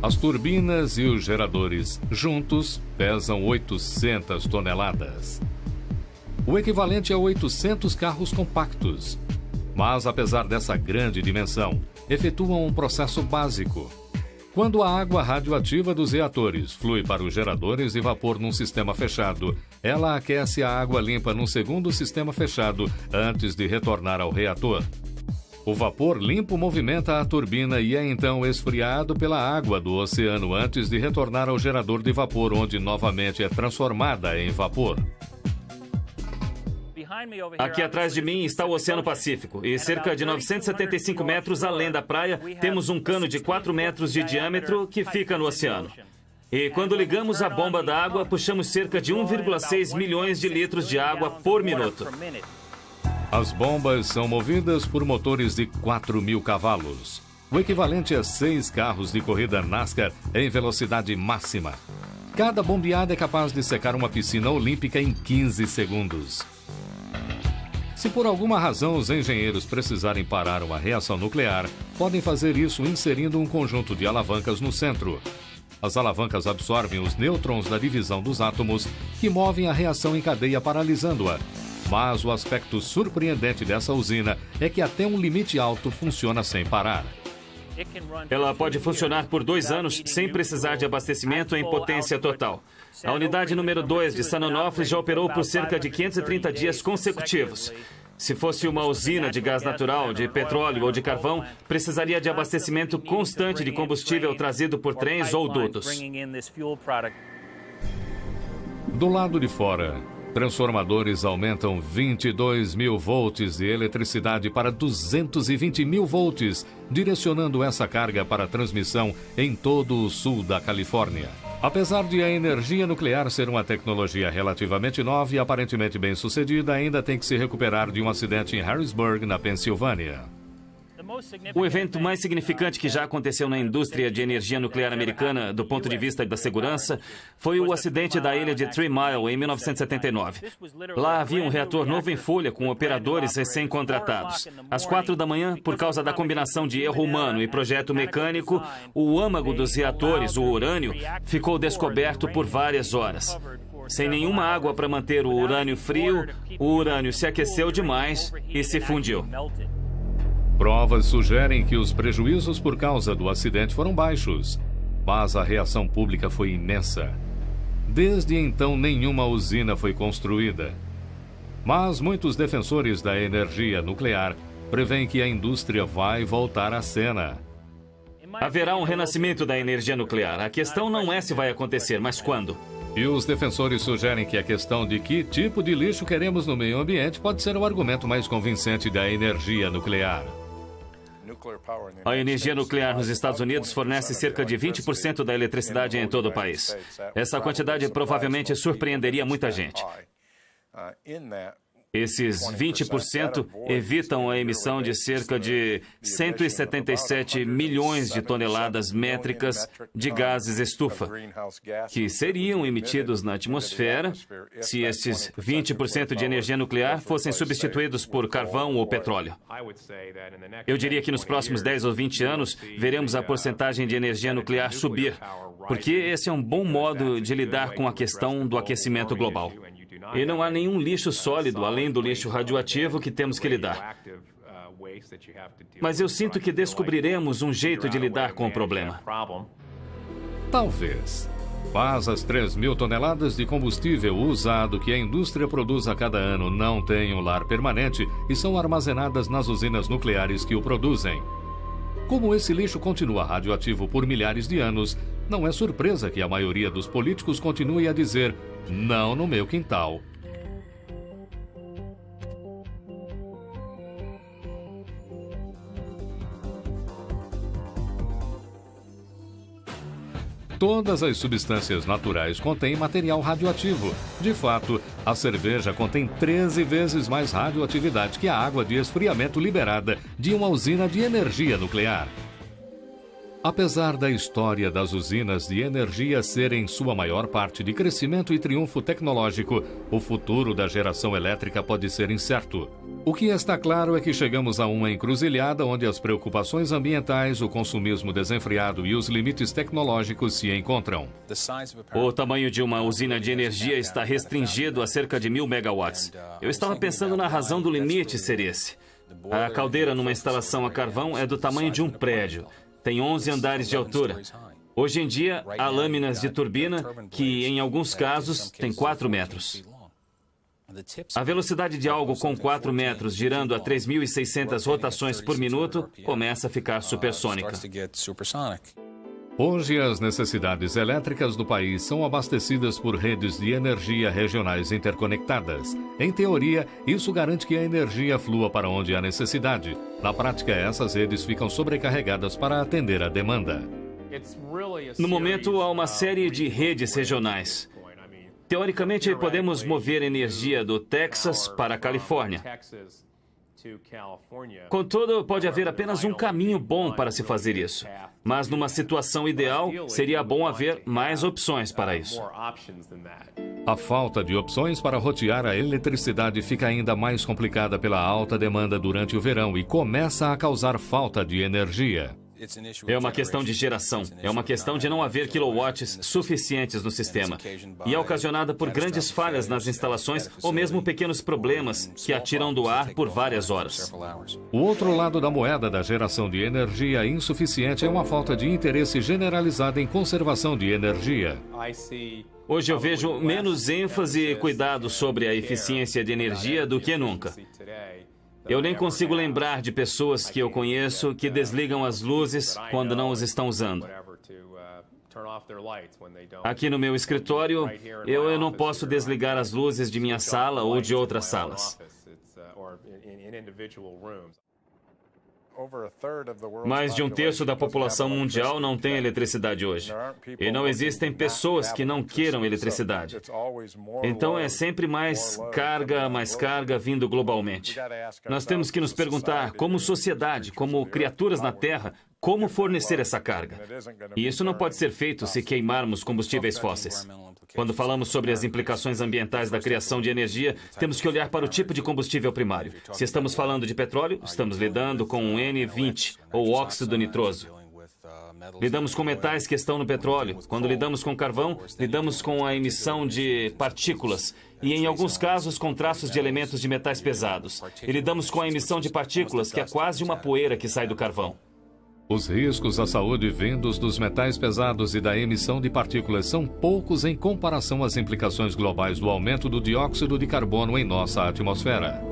As turbinas e os geradores, juntos, pesam 800 toneladas. O equivalente a 800 carros compactos. Mas, apesar dessa grande dimensão, efetuam um processo básico. Quando a água radioativa dos reatores flui para os geradores de vapor num sistema fechado, ela aquece a água limpa num segundo sistema fechado antes de retornar ao reator. O vapor limpo movimenta a turbina e é então esfriado pela água do oceano antes de retornar ao gerador de vapor, onde novamente é transformada em vapor. Aqui atrás de mim está o Oceano Pacífico e cerca de 975 metros além da praia temos um cano de 4 metros de diâmetro que fica no oceano. E quando ligamos a bomba da água, puxamos cerca de 1,6 milhões de litros de água por minuto. As bombas são movidas por motores de 4.000 cavalos, o equivalente a 6 carros de corrida NASCAR em velocidade máxima. Cada bombeada é capaz de secar uma piscina olímpica em 15 segundos. Se por alguma razão os engenheiros precisarem parar uma reação nuclear, podem fazer isso inserindo um conjunto de alavancas no centro. As alavancas absorvem os nêutrons da divisão dos átomos, que movem a reação em cadeia, paralisando-a. Mas o aspecto surpreendente dessa usina é que até um limite alto funciona sem parar. Ela pode funcionar por 2 anos sem precisar de abastecimento em potência total. A unidade número 2 de San Onofre já operou por cerca de 530 dias consecutivos. Se fosse uma usina de gás natural, de petróleo ou de carvão, precisaria de abastecimento constante de combustível trazido por trens ou dutos. Do lado de fora, transformadores aumentam 22.000 volts de eletricidade para 220.000 volts, direcionando essa carga para transmissão em todo o sul da Califórnia. Apesar de a energia nuclear ser uma tecnologia relativamente nova e aparentemente bem-sucedida, ainda tem que se recuperar de um acidente em Harrisburg, na Pensilvânia. O evento mais significante que já aconteceu na indústria de energia nuclear americana, do ponto de vista da segurança, foi o acidente da ilha de 3 Mile, em 1979. Lá havia um reator novo em folha, com operadores recém-contratados. Às 4 da manhã, por causa da combinação de erro humano e projeto mecânico, o âmago dos reatores, o urânio, ficou descoberto por várias horas. Sem nenhuma água para manter o urânio frio, o urânio se aqueceu demais e se fundiu. Provas sugerem que os prejuízos por causa do acidente foram baixos, mas a reação pública foi imensa. Desde então, nenhuma usina foi construída. Mas muitos defensores da energia nuclear prevêem que a indústria vai voltar à cena. Haverá um renascimento da energia nuclear. A questão não é se vai acontecer, mas quando. E os defensores sugerem que a questão de que tipo de lixo queremos no meio ambiente pode ser o argumento mais convincente da energia nuclear. A energia nuclear nos Estados Unidos fornece cerca de 20% da eletricidade em todo o país. Essa quantidade provavelmente surpreenderia muita gente. Esses 20% evitam a emissão de cerca de 177 milhões de toneladas métricas de gases estufa, que seriam emitidos na atmosfera se esses 20% de energia nuclear fossem substituídos por carvão ou petróleo. Eu diria que nos próximos 10 ou 20 anos, veremos a porcentagem de energia nuclear subir, porque esse é um bom modo de lidar com a questão do aquecimento global. E não há nenhum lixo sólido, além do lixo radioativo, que temos que lidar. Mas eu sinto que descobriremos um jeito de lidar com o problema. Talvez. Mas as 3.000 toneladas de combustível usado que a indústria produz a cada ano não têm um lar permanente e são armazenadas nas usinas nucleares que o produzem. Como esse lixo continua radioativo por milhares de anos, não é surpresa que a maioria dos políticos continue a dizer "não no meu quintal". Todas as substâncias naturais contêm material radioativo. De fato, a cerveja contém 13 vezes mais radioatividade que a água de esfriamento liberada de uma usina de energia nuclear. Apesar da história das usinas de energia serem sua maior parte de crescimento e triunfo tecnológico, o futuro da geração elétrica pode ser incerto. O que está claro é que chegamos a uma encruzilhada onde as preocupações ambientais, o consumismo desenfreado e os limites tecnológicos se encontram. O tamanho de uma usina de energia está restringido a cerca de 1.000 megawatts. Eu estava pensando na razão do limite ser esse. A caldeira numa instalação a carvão é do tamanho de um prédio. Tem 11 andares de altura. Hoje em dia, há lâminas de turbina que, em alguns casos, têm 4 metros. A velocidade de algo com 4 metros girando a 3.600 rotações por minuto começa a ficar supersônica. Hoje, as necessidades elétricas do país são abastecidas por redes de energia regionais interconectadas. Em teoria, isso garante que a energia flua para onde há necessidade. Na prática, essas redes ficam sobrecarregadas para atender a demanda. No momento, há uma série de redes regionais. Teoricamente, podemos mover energia do Texas para a Califórnia. Contudo, pode haver apenas um caminho bom para se fazer isso. Mas numa situação ideal, seria bom haver mais opções para isso. A falta de opções para rotear a eletricidade fica ainda mais complicada pela alta demanda durante o verão e começa a causar falta de energia. É uma questão de geração, é uma questão de não haver quilowatts suficientes no sistema. E é ocasionada por grandes falhas nas instalações ou mesmo pequenos problemas que a tiram do ar por várias horas. O outro lado da moeda da geração de energia insuficiente é uma falta de interesse generalizado em conservação de energia. Hoje eu vejo menos ênfase e cuidado sobre a eficiência de energia do que nunca. Eu nem consigo lembrar de pessoas que eu conheço que desligam as luzes quando não os estão usando. Aqui no meu escritório, eu não posso desligar as luzes de minha sala ou de outras salas. Mais de 1/3 da população mundial não tem eletricidade hoje. E não existem pessoas que não queiram eletricidade. Então é sempre mais carga vindo globalmente. Nós temos que nos perguntar, como sociedade, como criaturas na Terra, como fornecer essa carga. E isso não pode ser feito se queimarmos combustíveis fósseis. Quando falamos sobre as implicações ambientais da criação de energia, temos que olhar para o tipo de combustível primário. Se estamos falando de petróleo, estamos lidando com um N20, ou óxido nitroso. Lidamos com metais que estão no petróleo. Quando lidamos com carvão, lidamos com a emissão de partículas. E, em alguns casos, com traços de elementos de metais pesados. E lidamos com a emissão de partículas, que é quase uma poeira que sai do carvão. Os riscos à saúde vindos dos metais pesados e da emissão de partículas são poucos em comparação às implicações globais do aumento do dióxido de carbono em nossa atmosfera.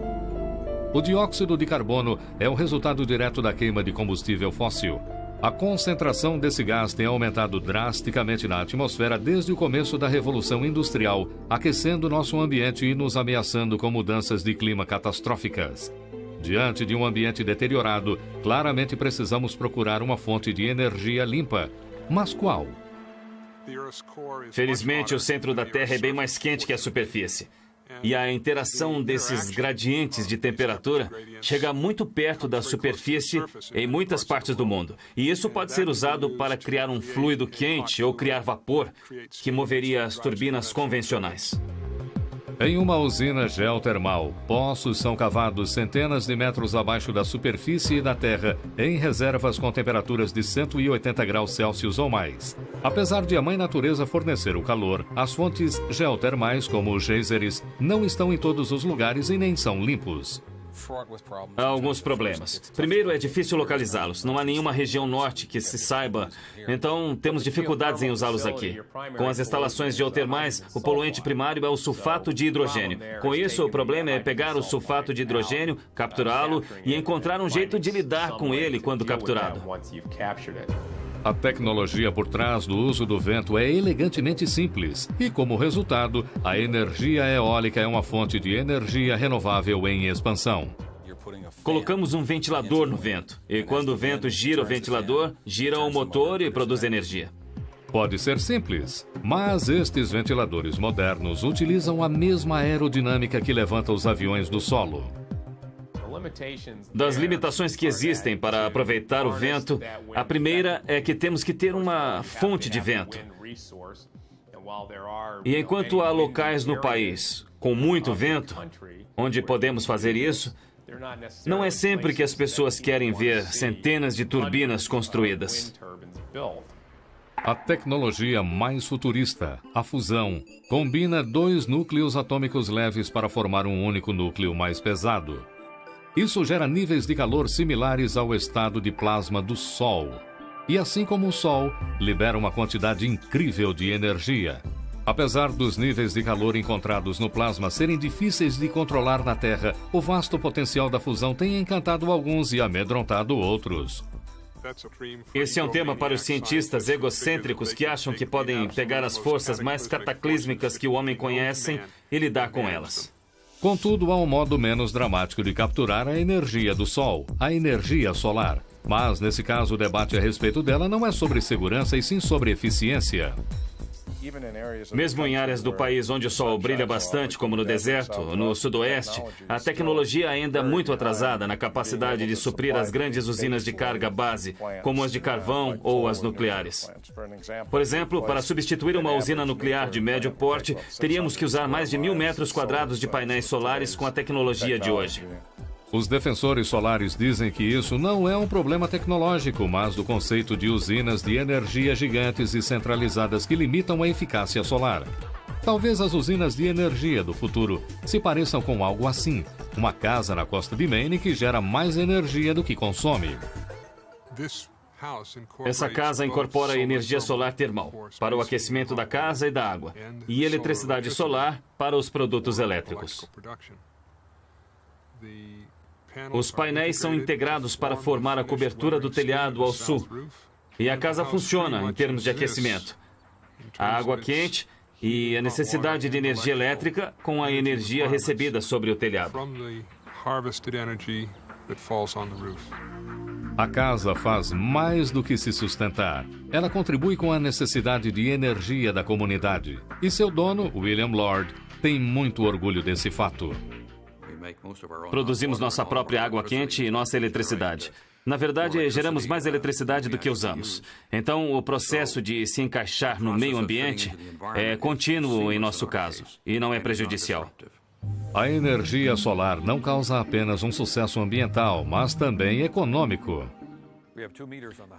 O dióxido de carbono é o resultado direto da queima de combustível fóssil. A concentração desse gás tem aumentado drasticamente na atmosfera desde o começo da Revolução Industrial, aquecendo nosso ambiente e nos ameaçando com mudanças de clima catastróficas. Diante de um ambiente deteriorado, claramente precisamos procurar uma fonte de energia limpa. Mas qual? Felizmente, o centro da Terra é bem mais quente que a superfície. e a interação desses gradientes de temperatura chega muito perto da superfície em muitas partes do mundo. E isso pode ser usado para criar um fluido quente ou criar vapor que moveria as turbinas convencionais. Em uma usina geotermal, poços são cavados centenas de metros abaixo da superfície da Terra, em reservas com temperaturas de 180 graus Celsius ou mais. Apesar de a Mãe Natureza fornecer o calor, as fontes geotermais, como os geysers, não estão em todos os lugares e nem são limpos. Há alguns problemas. Primeiro, é difícil localizá-los. Não há nenhuma região norte que se saiba. Então, temos dificuldades em usá-los aqui. Com as instalações geotermais, o poluente primário é o sulfato de hidrogênio. Com isso, o problema é pegar o sulfato de hidrogênio, capturá-lo e encontrar um jeito de lidar com ele quando capturado. A tecnologia por trás do uso do vento é elegantemente simples e, como resultado, a energia eólica é uma fonte de energia renovável em expansão. Colocamos um ventilador no vento e, quando o vento gira o ventilador, gira o motor e produz energia. Pode ser simples, mas estes ventiladores modernos utilizam a mesma aerodinâmica que levanta os aviões do solo. Das limitações que existem para aproveitar o vento, a primeira é que temos que ter uma fonte de vento. E enquanto há locais no país com muito vento, onde podemos fazer isso, não é sempre que as pessoas querem ver centenas de turbinas construídas. A tecnologia mais futurista, a fusão, combina dois núcleos atômicos leves para formar um único núcleo mais pesado. Isso gera níveis de calor similares ao estado de plasma do Sol. E assim como o Sol, libera uma quantidade incrível de energia. Apesar dos níveis de calor encontrados no plasma serem difíceis de controlar na Terra, o vasto potencial da fusão tem encantado alguns e amedrontado outros. Esse é um tema para os cientistas egocêntricos que acham que podem pegar as forças mais cataclísmicas que o homem conhece e lidar com elas. Contudo, há um modo menos dramático de capturar a energia do Sol, a energia solar. Mas, nesse caso, o debate a respeito dela não é sobre segurança e sim sobre eficiência. Mesmo em áreas do país onde o sol brilha bastante, como no deserto, no sudoeste, a tecnologia ainda é muito atrasada na capacidade de suprir as grandes usinas de carga base, como as de carvão ou as nucleares. Por exemplo, para substituir uma usina nuclear de médio porte, teríamos que usar mais de 1.000 metros quadrados de painéis solares com a tecnologia de hoje. Os defensores solares dizem que isso não é um problema tecnológico, mas do conceito de usinas de energia gigantes e centralizadas que limitam a eficácia solar. Talvez as usinas de energia do futuro se pareçam com algo assim, uma casa na costa de Maine que gera mais energia do que consome. Essa casa incorpora energia solar termal para o aquecimento da casa e da água, e eletricidade solar para os produtos elétricos. Os painéis são integrados para formar a cobertura do telhado ao sul. E a casa funciona em termos de aquecimento. A água quente e a necessidade de energia elétrica com a energia recebida sobre o telhado. A casa faz mais do que se sustentar. Ela contribui com a necessidade de energia da comunidade. E seu dono, William Lord, tem muito orgulho desse fato. Produzimos nossa própria água quente e nossa eletricidade. Na verdade, geramos mais eletricidade do que usamos. Então, o processo de se encaixar no meio ambiente é contínuo em nosso caso e não é prejudicial. A energia solar não causa apenas um sucesso ambiental, mas também econômico.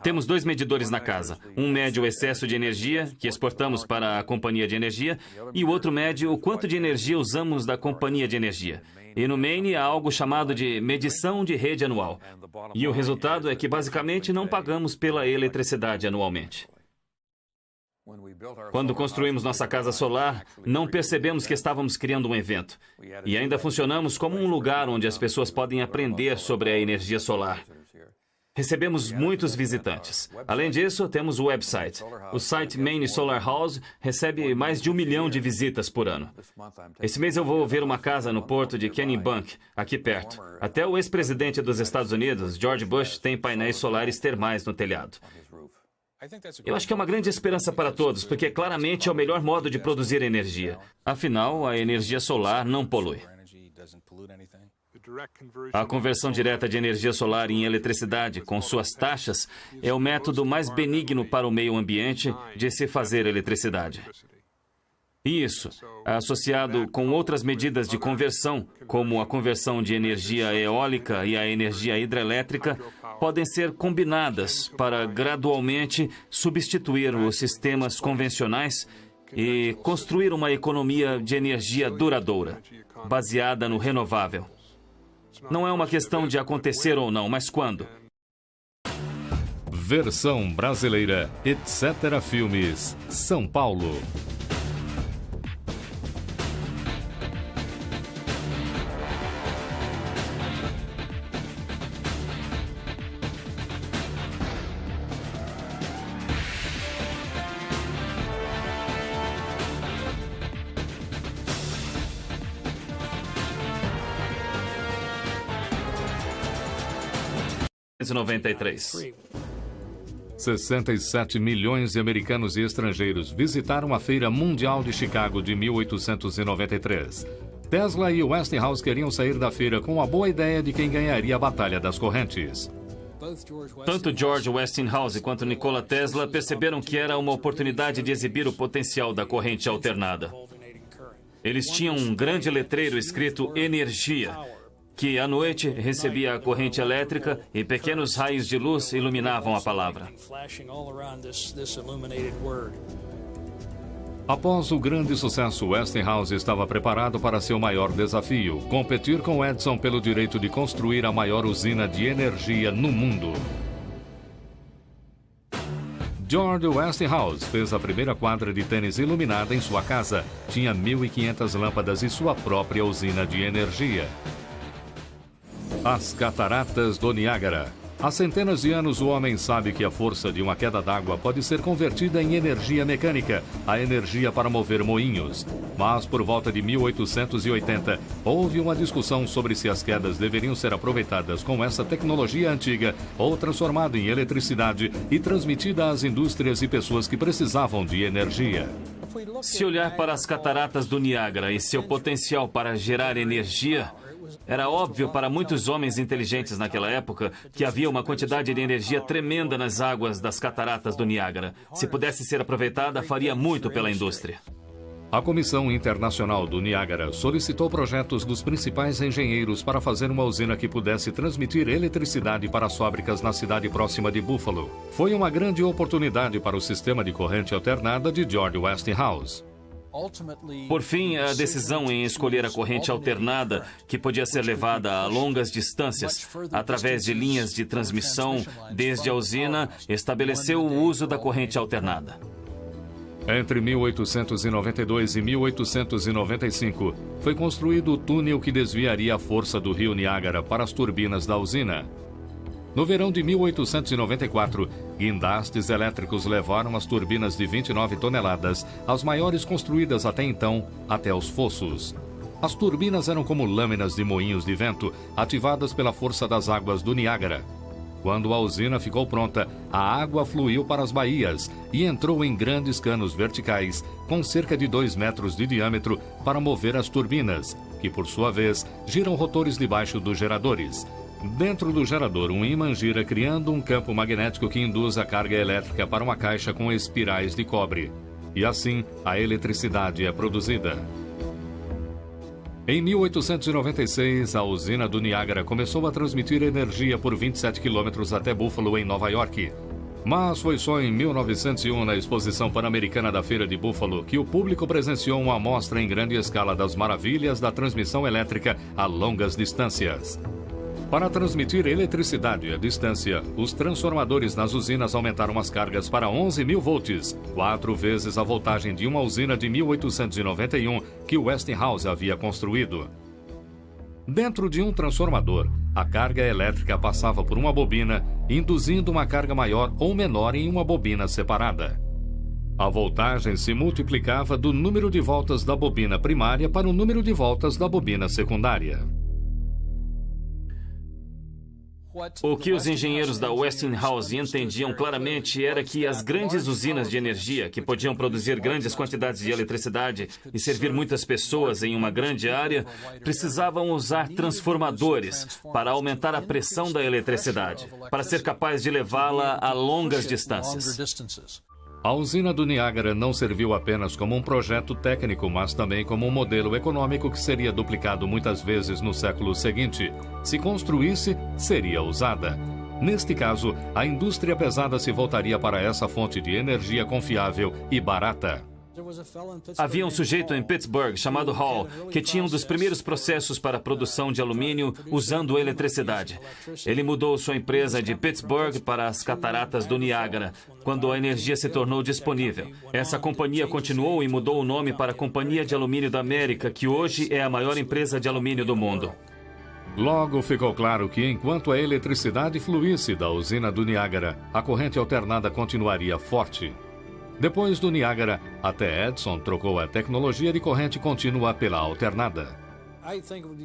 Temos 2 medidores na casa. Um mede o excesso de energia que exportamos para a companhia de energia e o outro mede o quanto de energia usamos da companhia de energia. E no Maine há algo chamado de medição de rede anual. E o resultado é que basicamente não pagamos pela eletricidade anualmente. Quando construímos nossa casa solar, não percebemos que estávamos criando um evento. E ainda funcionamos como um lugar onde as pessoas podem aprender sobre a energia solar. Recebemos muitos visitantes. Além disso, temos o website. O site Maine Solar House recebe mais de 1 milhão de visitas por ano. Esse mês eu vou ver uma casa no porto de Kennebunk, aqui perto. Até o ex-presidente dos Estados Unidos, George Bush, tem painéis solares termais no telhado. Eu acho que é uma grande esperança para todos, porque claramente é o melhor modo de produzir energia. Afinal, a energia solar não polui. A conversão direta de energia solar em eletricidade, com suas taxas, é o método mais benigno para o meio ambiente de se fazer eletricidade. Isso, associado com outras medidas de conversão, como a conversão de energia eólica e a energia hidrelétrica, podem ser combinadas para gradualmente substituir os sistemas convencionais e construir uma economia de energia duradoura, baseada no renovável. Não é uma questão de acontecer ou não, mas quando. Versão brasileira, etc. Filmes, São Paulo. (1993). 67 milhões de americanos e estrangeiros visitaram a Feira Mundial de Chicago de 1893. Tesla e Westinghouse queriam sair da feira com a boa ideia de quem ganharia a Batalha das Correntes. Tanto George Westinghouse quanto Nikola Tesla perceberam que era uma oportunidade de exibir o potencial da corrente alternada. Eles tinham um grande letreiro escrito Energia, que à noite recebia a corrente elétrica e pequenos raios de luz iluminavam a palavra. Após o grande sucesso, Westinghouse estava preparado para seu maior desafio, competir com Edison pelo direito de construir a maior usina de energia no mundo. George Westinghouse fez a primeira quadra de tênis iluminada em sua casa. Tinha 1.500 lâmpadas e sua própria usina de energia. As Cataratas do Niágara. Há centenas de anos, o homem sabe que a força de uma queda d'água pode ser convertida em energia mecânica, a energia para mover moinhos. Mas, por volta de 1880, houve uma discussão sobre se as quedas deveriam ser aproveitadas com essa tecnologia antiga ou transformada em eletricidade e transmitida às indústrias e pessoas que precisavam de energia. Se olhar para as Cataratas do Niágara e seu potencial para gerar energia, era óbvio para muitos homens inteligentes naquela época que havia uma quantidade de energia tremenda nas águas das Cataratas do Niágara. Se pudesse ser aproveitada, faria muito pela indústria. A Comissão Internacional do Niágara solicitou projetos dos principais engenheiros para fazer uma usina que pudesse transmitir eletricidade para as fábricas na cidade próxima de Buffalo. Foi uma grande oportunidade para o sistema de corrente alternada de George Westinghouse. Por fim, a decisão em escolher a corrente alternada, que podia ser levada a longas distâncias, através de linhas de transmissão desde a usina, estabeleceu o uso da corrente alternada. Entre 1892 e 1895, foi construído o túnel que desviaria a força do rio Niágara para as turbinas da usina. No verão de 1894, guindastes elétricos levaram as turbinas de 29 toneladas, as maiores construídas até então, até os fossos. As turbinas eram como lâminas de moinhos de vento, ativadas pela força das águas do Niágara. Quando a usina ficou pronta, a água fluiu para as baías e entrou em grandes canos verticais, com cerca de 2 metros de diâmetro, para mover as turbinas, que por sua vez giram rotores debaixo dos geradores. Dentro do gerador, um ímã gira criando um campo magnético que induz a carga elétrica para uma caixa com espirais de cobre. E assim, a eletricidade é produzida. Em 1896, a usina do Niágara começou a transmitir energia por 27 quilômetros até Buffalo, em Nova York. Mas foi só em 1901, na Exposição Pan-Americana da Feira de Buffalo, que o público presenciou uma amostra em grande escala das maravilhas da transmissão elétrica a longas distâncias. Para transmitir eletricidade à distância, os transformadores nas usinas aumentaram as cargas para 11.000 volts, 4 vezes a voltagem de uma usina de 1891 que Westinghouse havia construído. Dentro de um transformador, a carga elétrica passava por uma bobina, induzindo uma carga maior ou menor em uma bobina separada. A voltagem se multiplicava do número de voltas da bobina primária para o número de voltas da bobina secundária. O que os engenheiros da Westinghouse entendiam claramente era que as grandes usinas de energia, que podiam produzir grandes quantidades de eletricidade e servir muitas pessoas em uma grande área, precisavam usar transformadores para aumentar a pressão da eletricidade, para ser capaz de levá-la a longas distâncias. A usina do Niágara não serviu apenas como um projeto técnico, mas também como um modelo econômico que seria duplicado muitas vezes no século seguinte. Se construísse, seria usada. Neste caso, a indústria pesada se voltaria para essa fonte de energia confiável e barata. Havia um sujeito em Pittsburgh chamado Hall, que tinha um dos primeiros processos para a produção de alumínio usando eletricidade. Ele mudou sua empresa de Pittsburgh para as cataratas do Niágara, quando a energia se tornou disponível. Essa companhia continuou e mudou o nome para a Companhia de Alumínio da América, que hoje é a maior empresa de alumínio do mundo. Logo ficou claro que enquanto a eletricidade fluísse da usina do Niágara, a corrente alternada continuaria forte. Depois do Niágara, até Edison trocou a tecnologia de corrente contínua pela alternada.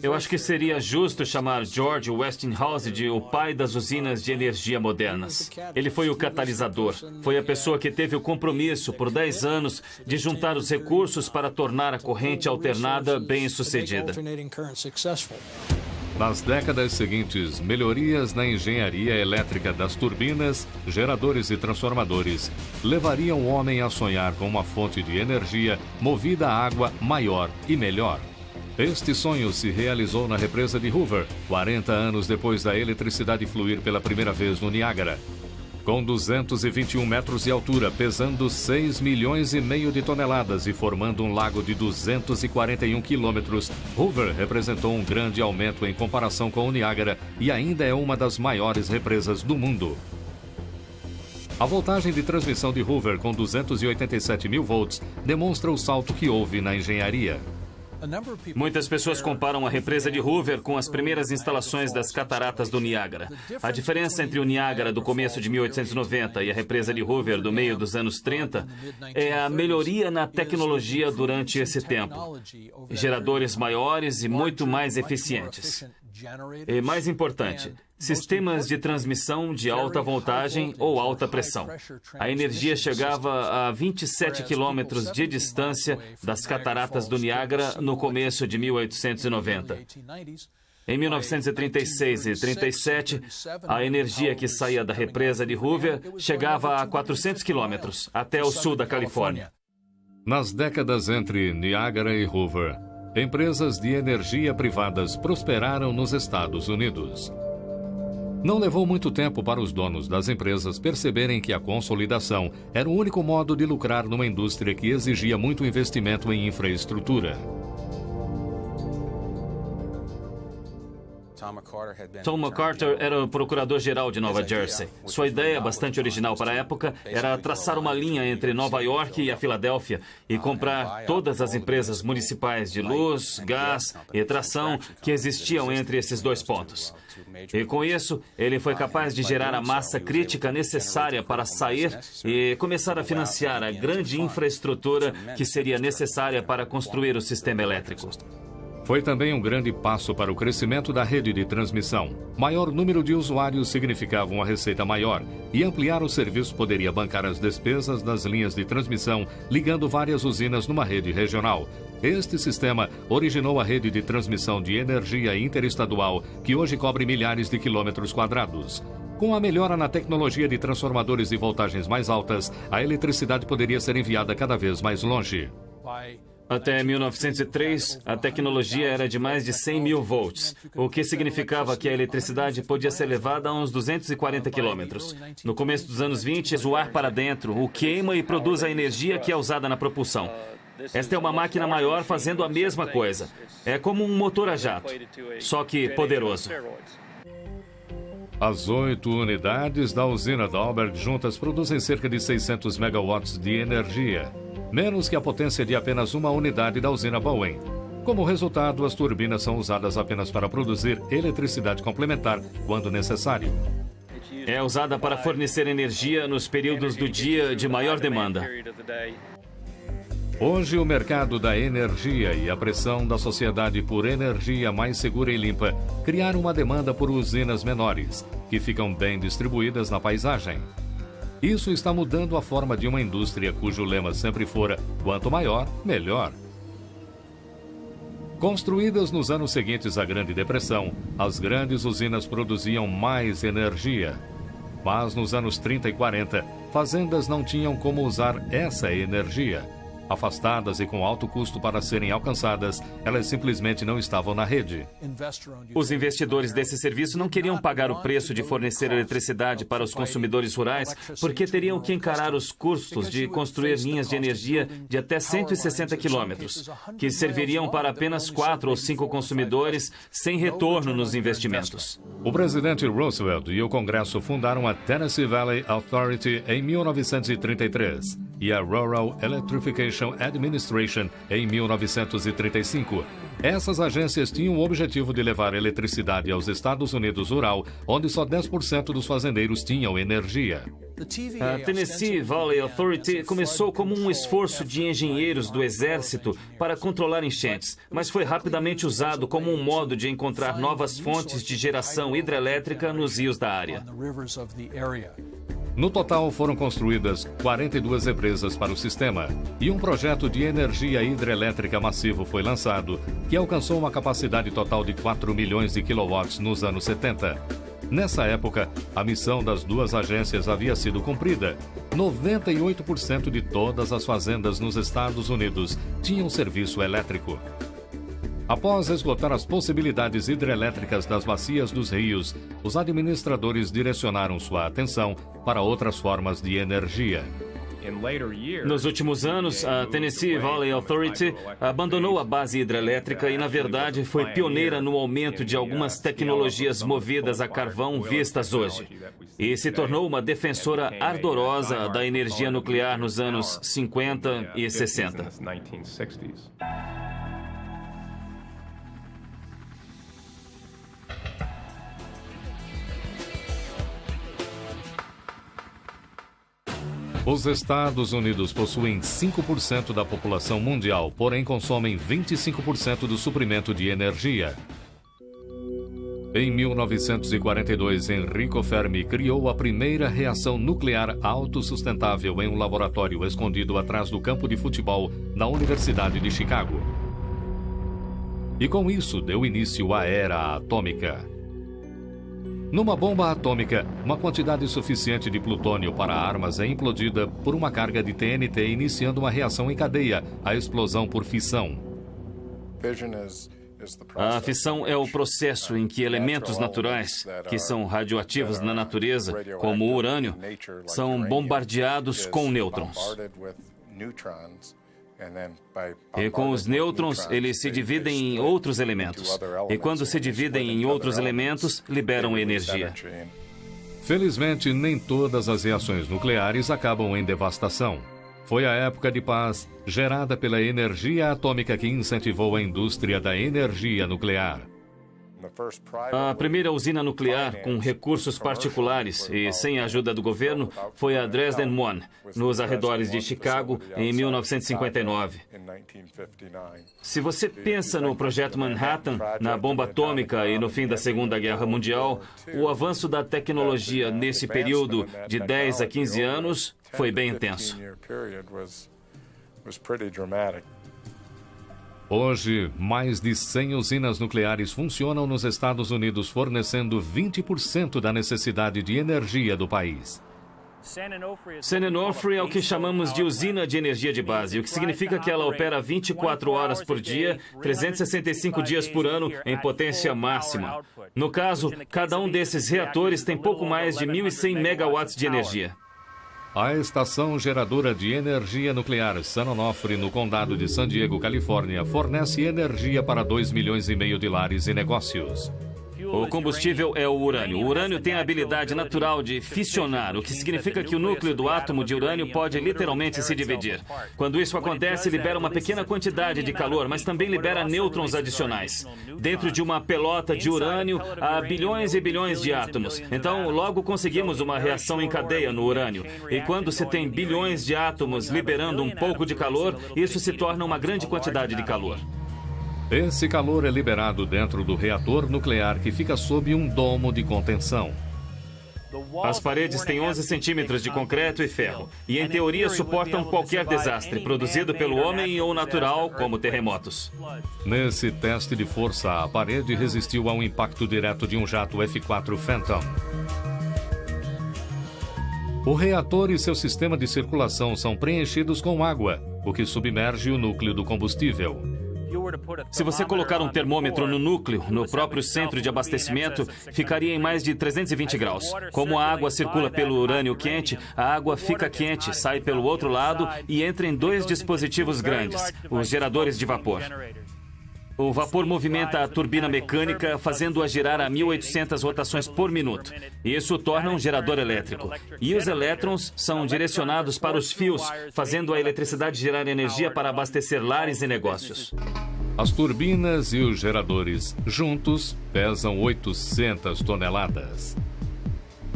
Eu acho que seria justo chamar George Westinghouse de o pai das usinas de energia modernas. Ele foi o catalisador, foi a pessoa que teve o compromisso por 10 anos de juntar os recursos para tornar a corrente alternada bem-sucedida. Nas décadas seguintes, melhorias na engenharia elétrica das turbinas, geradores e transformadores levariam o homem a sonhar com uma fonte de energia movida a água maior e melhor. Este sonho se realizou na represa de Hoover, 40 anos depois da eletricidade fluir pela primeira vez no Niágara. Com 221 metros de altura, pesando 6,5 milhões de toneladas e formando um lago de 241 quilômetros, Hoover representou um grande aumento em comparação com o Niágara e ainda é uma das maiores represas do mundo. A voltagem de transmissão de Hoover com 287 mil volts demonstra o salto que houve na engenharia. Muitas pessoas comparam a represa de Hoover com as primeiras instalações das cataratas do Niágara. A diferença entre o Niágara do começo de 1890 e a represa de Hoover do meio dos anos 30 é a melhoria na tecnologia durante esse tempo. Geradores maiores e muito mais eficientes. E mais importante, sistemas de transmissão de alta voltagem ou alta pressão. A energia chegava a 27 quilômetros de distância das cataratas do Niágara no começo de 1890. Em 1936 e 37, a energia que saía da represa de Hoover chegava a 400 quilômetros, até o sul da Califórnia. Nas décadas entre Niágara e Hoover, empresas de energia privadas prosperaram nos Estados Unidos. Não levou muito tempo para os donos das empresas perceberem que a consolidação era o único modo de lucrar numa indústria que exigia muito investimento em infraestrutura. Tom McCarter era o procurador-geral de Nova Jersey. Sua ideia, bastante original para a época, era traçar uma linha entre Nova York e a Filadélfia e comprar todas as empresas municipais de luz, gás e tração que existiam entre esses dois pontos. E com isso, ele foi capaz de gerar a massa crítica necessária para sair e começar a financiar a grande infraestrutura que seria necessária para construir o sistema elétrico. Foi também um grande passo para o crescimento da rede de transmissão. Maior número de usuários significava uma receita maior, e ampliar o serviço poderia bancar as despesas das linhas de transmissão, ligando várias usinas numa rede regional. Este sistema originou a rede de transmissão de energia interestadual, que hoje cobre milhares de quilômetros quadrados. Com a melhora na tecnologia de transformadores de voltagens mais altas, a eletricidade poderia ser enviada cada vez mais longe. Até 1903, a tecnologia era de mais de 100 mil volts, o que significava que a eletricidade podia ser levada a uns 240 quilômetros. No começo dos anos 20, o ar para dentro o queima e produz a energia que é usada na propulsão. Esta é uma máquina maior fazendo a mesma coisa. É como um motor a jato, só que poderoso. As 8 unidades da usina Dalbert juntas produzem cerca de 600 megawatts de energia, menos que a potência de apenas uma unidade da usina Bowen. Como resultado, as turbinas são usadas apenas para produzir eletricidade complementar quando necessário. É usada para fornecer energia nos períodos do dia de maior demanda. Hoje, o mercado da energia e a pressão da sociedade por energia mais segura e limpa criaram uma demanda por usinas menores, que ficam bem distribuídas na paisagem. Isso está mudando a forma de uma indústria cujo lema sempre fora quanto maior, melhor. Construídas nos anos seguintes à Grande Depressão, as grandes usinas produziam mais energia. Mas nos anos 30 e 40, fazendas não tinham como usar essa energia. Afastadas e com alto custo para serem alcançadas, elas simplesmente não estavam na rede. Os investidores desse serviço não queriam pagar o preço de fornecer eletricidade para os consumidores rurais, porque teriam que encarar os custos de construir linhas de energia de até 160 quilômetros, que serviriam para apenas 4 ou 5 consumidores, sem retorno nos investimentos. O presidente Roosevelt e o Congresso fundaram a Tennessee Valley Authority em 1933 e a Rural Electrification Administration em 1935. Essas agências tinham o objetivo de levar eletricidade aos Estados Unidos rural, onde só 10% dos fazendeiros tinham energia. A Tennessee Valley Authority começou como um esforço de engenheiros do Exército para controlar enchentes, mas foi rapidamente usado como um modo de encontrar novas fontes de geração hidrelétrica nos rios da área. No total, foram construídas 42 represas para o sistema e um projeto de energia hidrelétrica massivo foi lançado, que alcançou uma capacidade total de 4 milhões de quilowatts nos anos 70. Nessa época, a missão das duas agências havia sido cumprida. 98% de todas as fazendas nos Estados Unidos tinham serviço elétrico. Após esgotar as possibilidades hidrelétricas das bacias dos rios, os administradores direcionaram sua atenção para outras formas de energia. Nos últimos anos, a Tennessee Valley Authority abandonou a base hidrelétrica e, na verdade, foi pioneira no aumento de algumas tecnologias movidas a carvão vistas hoje. E se tornou uma defensora ardorosa da energia nuclear nos anos 50 e 60. Os Estados Unidos possuem 5% da população mundial, porém consomem 25% do suprimento de energia. Em 1942, Enrico Fermi criou a primeira reação nuclear autossustentável em um laboratório escondido atrás do campo de futebol na Universidade de Chicago. E com isso deu início à era atômica. Numa bomba atômica, uma quantidade suficiente de plutônio para armas é implodida por uma carga de TNT, iniciando uma reação em cadeia, a explosão por fissão. A fissão é o processo em que elementos naturais, que são radioativos na natureza, como o urânio, são bombardeados com nêutrons. E com os nêutrons, eles se dividem em outros elementos. E quando se dividem em outros elementos, liberam energia. Felizmente, nem todas as reações nucleares acabam em devastação. Foi a época de paz gerada pela energia atômica que incentivou a indústria da energia nuclear. A primeira usina nuclear com recursos particulares e sem a ajuda do governo foi a Dresden 1, nos arredores de Chicago, em 1959. Se você pensa no Projeto Manhattan, na bomba atômica e no fim da Segunda Guerra Mundial, o avanço da tecnologia nesse período de 10 a 15 anos foi bem intenso. Hoje, mais de 100 usinas nucleares funcionam nos Estados Unidos, fornecendo 20% da necessidade de energia do país. San Onofre é o que chamamos de usina de energia de base, o que significa que ela opera 24 horas por dia, 365 dias por ano, em potência máxima. No caso, cada um desses reatores tem pouco mais de 1.100 megawatts de energia. A estação geradora de energia nuclear San Onofre, no condado de San Diego, Califórnia, fornece energia para 2,5 milhões de lares e negócios. O combustível é o urânio. O urânio tem a habilidade natural de fissionar, o que significa que o núcleo do átomo de urânio pode literalmente se dividir. Quando isso acontece, libera uma pequena quantidade de calor, mas também libera nêutrons adicionais. Dentro de uma pelota de urânio, há bilhões e bilhões de átomos. Então, logo conseguimos uma reação em cadeia no urânio. E quando se tem bilhões de átomos liberando um pouco de calor, isso se torna uma grande quantidade de calor. Esse calor é liberado dentro do reator nuclear que fica sob um domo de contenção. As paredes têm 11 centímetros de concreto e ferro, e em teoria suportam qualquer desastre, produzido pelo homem ou natural, como terremotos. Nesse teste de força, a parede resistiu ao impacto direto de um jato F-4 Phantom. O reator e seu sistema de circulação são preenchidos com água, o que submerge o núcleo do combustível. Se você colocar um termômetro no núcleo, no próprio centro de abastecimento, ficaria em mais de 320 graus. Como a água circula pelo urânio quente, a água fica quente, sai pelo outro lado e entra em dois dispositivos grandes, os geradores de vapor. O vapor movimenta a turbina mecânica, fazendo-a girar a 1.800 rotações por minuto. Isso torna um gerador elétrico. E os elétrons são direcionados para os fios, fazendo a eletricidade gerar energia para abastecer lares e negócios. As turbinas e os geradores, juntos, pesam 800 toneladas.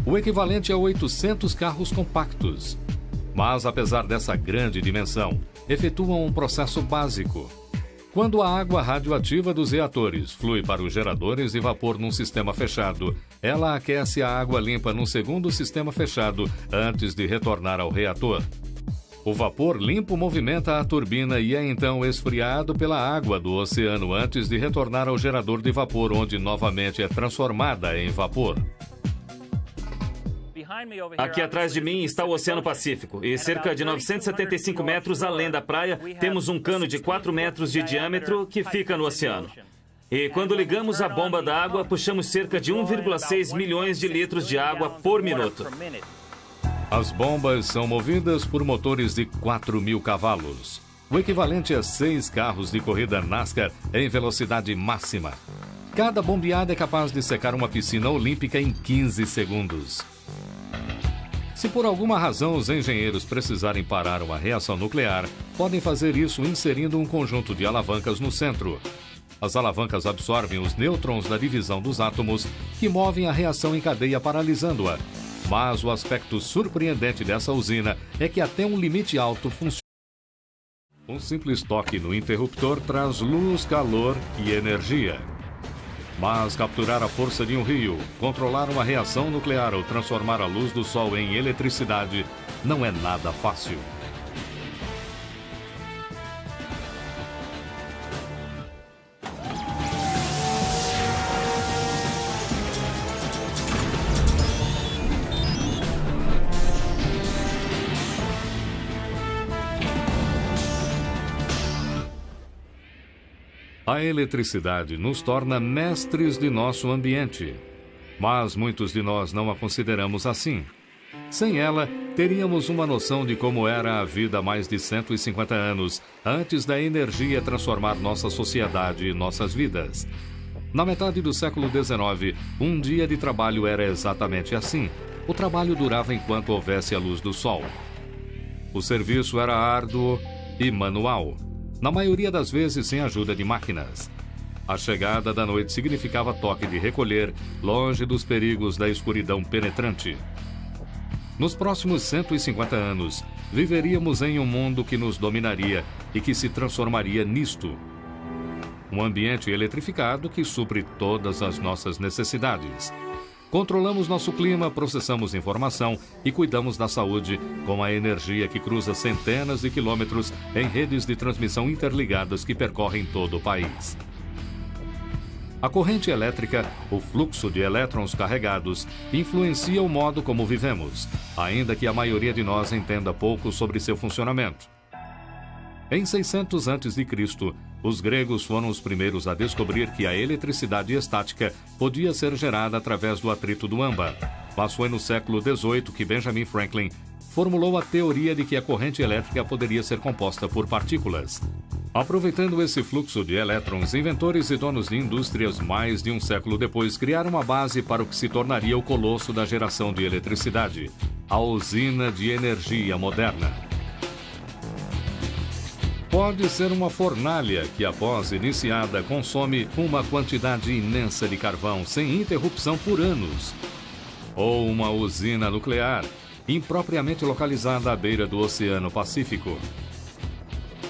O equivalente a 800 carros compactos. Mas, apesar dessa grande dimensão, efetuam um processo básico. Quando a água radioativa dos reatores flui para os geradores de vapor num sistema fechado, ela aquece a água limpa num segundo sistema fechado antes de retornar ao reator. O vapor limpo movimenta a turbina e é então esfriado pela água do oceano antes de retornar ao gerador de vapor, onde novamente é transformada em vapor. Aqui atrás de mim está o Oceano Pacífico e cerca de 975 metros além da praia temos um cano de 4 metros de diâmetro que fica no oceano. E quando ligamos a bomba da água, puxamos cerca de 1,6 milhões de litros de água por minuto. As bombas são movidas por motores de 4.000 cavalos, o equivalente a 6 carros de corrida NASCAR em velocidade máxima. Cada bombeada é capaz de secar uma piscina olímpica em 15 segundos. Se por alguma razão os engenheiros precisarem parar uma reação nuclear, podem fazer isso inserindo um conjunto de alavancas no centro. As alavancas absorvem os nêutrons da divisão dos átomos, que movem a reação em cadeia, paralisando-a. Mas o aspecto surpreendente dessa usina é que até um limite alto funciona. Um simples toque no interruptor traz luz, calor e energia. Mas capturar a força de um rio, controlar uma reação nuclear ou transformar a luz do sol em eletricidade não é nada fácil. A eletricidade nos torna mestres de nosso ambiente, mas muitos de nós não a consideramos assim. Sem ela, teríamos uma noção de como era a vida há mais de 150 anos, antes da energia transformar nossa sociedade e nossas vidas. Na metade do século XIX, um dia de trabalho era exatamente assim. O trabalho durava enquanto houvesse a luz do sol. O serviço era árduo e manual, na maioria das vezes sem ajuda de máquinas. A chegada da noite significava toque de recolher, longe dos perigos da escuridão penetrante. Nos próximos 150 anos, viveríamos em um mundo que nos dominaria e que se transformaria nisto. Um ambiente eletrificado que supre todas as nossas necessidades. Controlamos nosso clima, processamos informação e cuidamos da saúde com a energia que cruza centenas de quilômetros em redes de transmissão interligadas que percorrem todo o país. A corrente elétrica, o fluxo de elétrons carregados, influencia o modo como vivemos, ainda que a maioria de nós entenda pouco sobre seu funcionamento. Em 600 a.C., os gregos foram os primeiros a descobrir que a eletricidade estática podia ser gerada através do atrito do âmbar. Mas foi no século XVIII que Benjamin Franklin formulou a teoria de que a corrente elétrica poderia ser composta por partículas. Aproveitando esse fluxo de elétrons, inventores e donos de indústrias mais de um século depois criaram uma base para o que se tornaria o colosso da geração de eletricidade, a usina de energia moderna. Pode ser uma fornalha que, após iniciada, consome uma quantidade imensa de carvão sem interrupção por anos. Ou uma usina nuclear, impropriamente localizada à beira do Oceano Pacífico.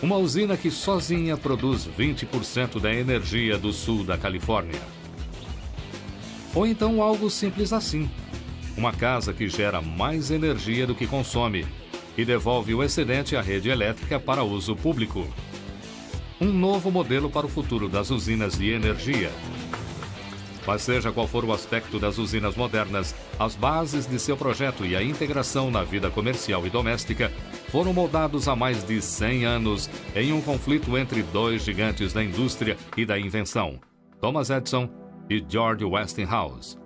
Uma usina que sozinha produz 20% da energia do sul da Califórnia. Ou então algo simples assim. uma casa que gera mais energia do que consome e devolve o excedente à rede elétrica para uso público. Um novo modelo para o futuro das usinas de energia. Mas seja qual for o aspecto das usinas modernas, as bases de seu projeto e a integração na vida comercial e doméstica foram moldados há mais de 100 anos em um conflito entre dois gigantes da indústria e da invenção, Thomas Edison e George Westinghouse.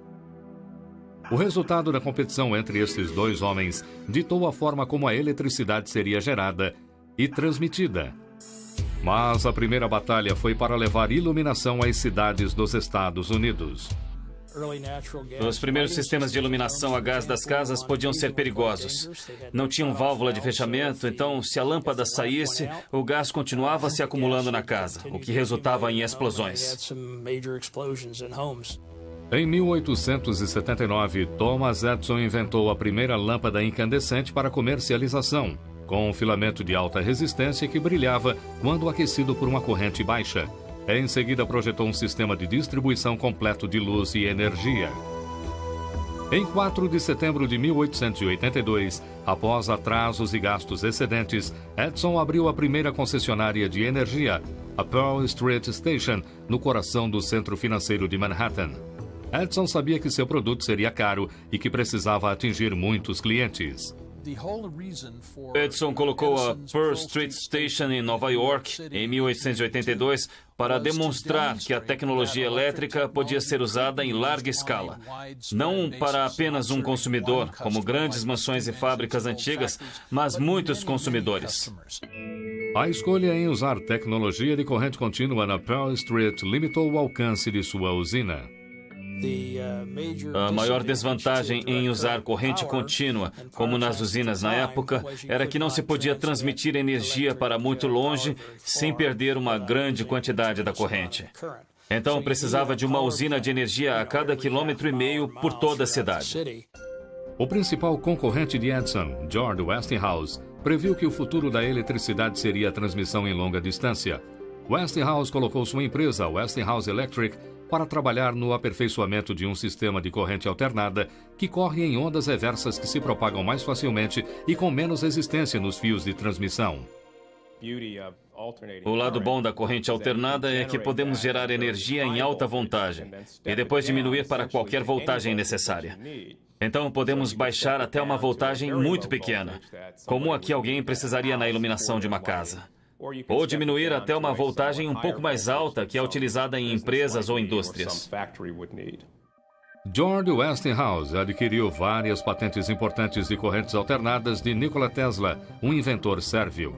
O resultado da competição entre estes dois homens ditou a forma como a eletricidade seria gerada e transmitida. Mas a primeira batalha foi para levar iluminação às cidades dos Estados Unidos. Os primeiros sistemas de iluminação a gás das casas podiam ser perigosos. Não tinham válvula de fechamento, então, se a lâmpada saísse, o gás continuava se acumulando na casa, o que resultava em explosões. Em 1879, Thomas Edison inventou a primeira lâmpada incandescente para comercialização, com um filamento de alta resistência que brilhava quando aquecido por uma corrente baixa. Em seguida, projetou um sistema de distribuição completo de luz e energia. Em 4 de setembro de 1882, após atrasos e gastos excedentes, Edison abriu a primeira concessionária de energia, a Pearl Street Station, no coração do centro financeiro de Manhattan. Edison sabia que seu produto seria caro e que precisava atingir muitos clientes. Edison colocou a Pearl Street Station em Nova York, em 1882, para demonstrar que a tecnologia elétrica podia ser usada em larga escala. Não para apenas um consumidor, como grandes mansões e fábricas antigas, mas muitos consumidores. A escolha em usar tecnologia de corrente contínua na Pearl Street limitou o alcance de sua usina. A maior desvantagem em usar corrente contínua, como nas usinas na época, era que não se podia transmitir energia para muito longe sem perder uma grande quantidade da corrente. Então, precisava de uma usina de energia a cada 1,5 km por toda a cidade. O principal concorrente de Edison, George Westinghouse, previu que o futuro da eletricidade seria a transmissão em longa distância. Westinghouse colocou sua empresa, Westinghouse Electric, para trabalhar no aperfeiçoamento de um sistema de corrente alternada que corre em ondas reversas que se propagam mais facilmente e com menos resistência nos fios de transmissão. O lado bom da corrente alternada é que podemos gerar energia em alta voltagem e depois diminuir para qualquer voltagem necessária. Então, podemos baixar até uma voltagem muito pequena, como a que alguém precisaria na iluminação de uma casa. Ou diminuir até uma voltagem um pouco mais alta que é utilizada em empresas ou indústrias. George Westinghouse adquiriu várias patentes importantes de correntes alternadas de Nikola Tesla, um inventor sérvio.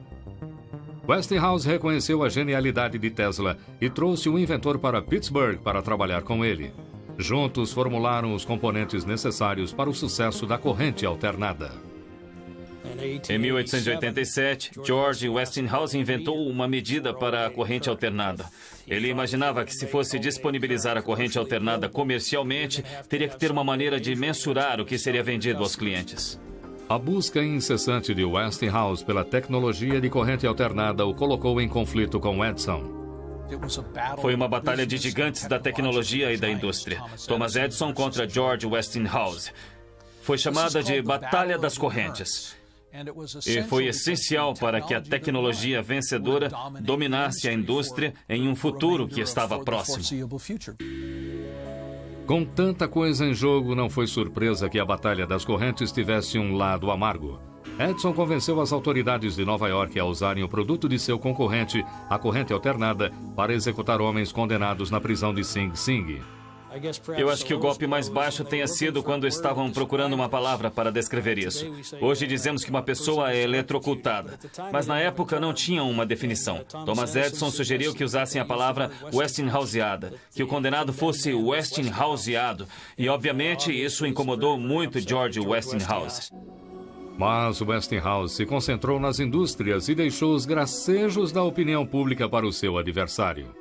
Westinghouse reconheceu a genialidade de Tesla e trouxe o inventor para Pittsburgh para trabalhar com ele. Juntos formularam os componentes necessários para o sucesso da corrente alternada. Em 1887, George Westinghouse inventou uma medida para a corrente alternada. Ele imaginava que se fosse disponibilizar a corrente alternada comercialmente, teria que ter uma maneira de mensurar o que seria vendido aos clientes. A busca incessante de Westinghouse pela tecnologia de corrente alternada o colocou em conflito com Edison. Foi uma batalha de gigantes da tecnologia e da indústria. Thomas Edison contra George Westinghouse. Foi chamada de Batalha das Correntes. E foi essencial para que a tecnologia vencedora dominasse a indústria em um futuro que estava próximo. Com tanta coisa em jogo, não foi surpresa que a Batalha das Correntes tivesse um lado amargo. Edison convenceu as autoridades de Nova York a usarem o produto de seu concorrente, a corrente alternada, para executar homens condenados na prisão de Sing Sing. Eu acho que o golpe mais baixo tenha sido quando estavam procurando uma palavra para descrever isso. Hoje dizemos que uma pessoa é eletrocutada, mas na época não tinham uma definição. Thomas Edison sugeriu que usassem a palavra Westinghouseada, que o condenado fosse Westinghouseado, e obviamente isso incomodou muito George Westinghouse. Mas Westinghouse se concentrou nas indústrias e deixou os gracejos da opinião pública para o seu adversário.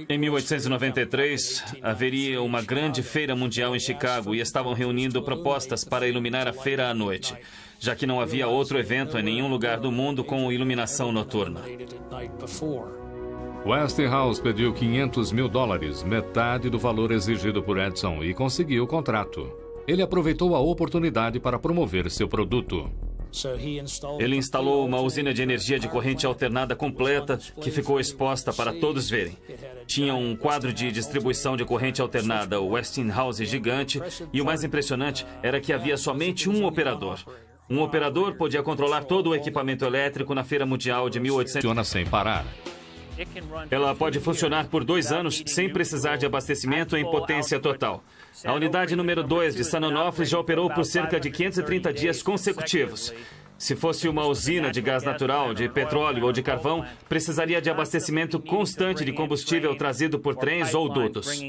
Em 1893, haveria uma grande feira mundial em Chicago e estavam reunindo propostas para iluminar a feira à noite, já que não havia outro evento em nenhum lugar do mundo com iluminação noturna. Westinghouse pediu $500 mil, metade do valor exigido por Edison, e conseguiu o contrato. Ele aproveitou a oportunidade para promover seu produto. Ele instalou uma usina de energia de corrente alternada completa que ficou exposta para todos verem. Tinha um quadro de distribuição de corrente alternada, o Westinghouse gigante, e o mais impressionante era que havia somente um operador. Um operador podia controlar todo o equipamento elétrico na Feira Mundial de 1800. Funciona sem parar. Ela pode funcionar por 2 anos sem precisar de abastecimento em potência total. A unidade número 2 de San Onofre já operou por cerca de 530 dias consecutivos. Se fosse uma usina de gás natural, de petróleo ou de carvão, precisaria de abastecimento constante de combustível trazido por trens ou dutos.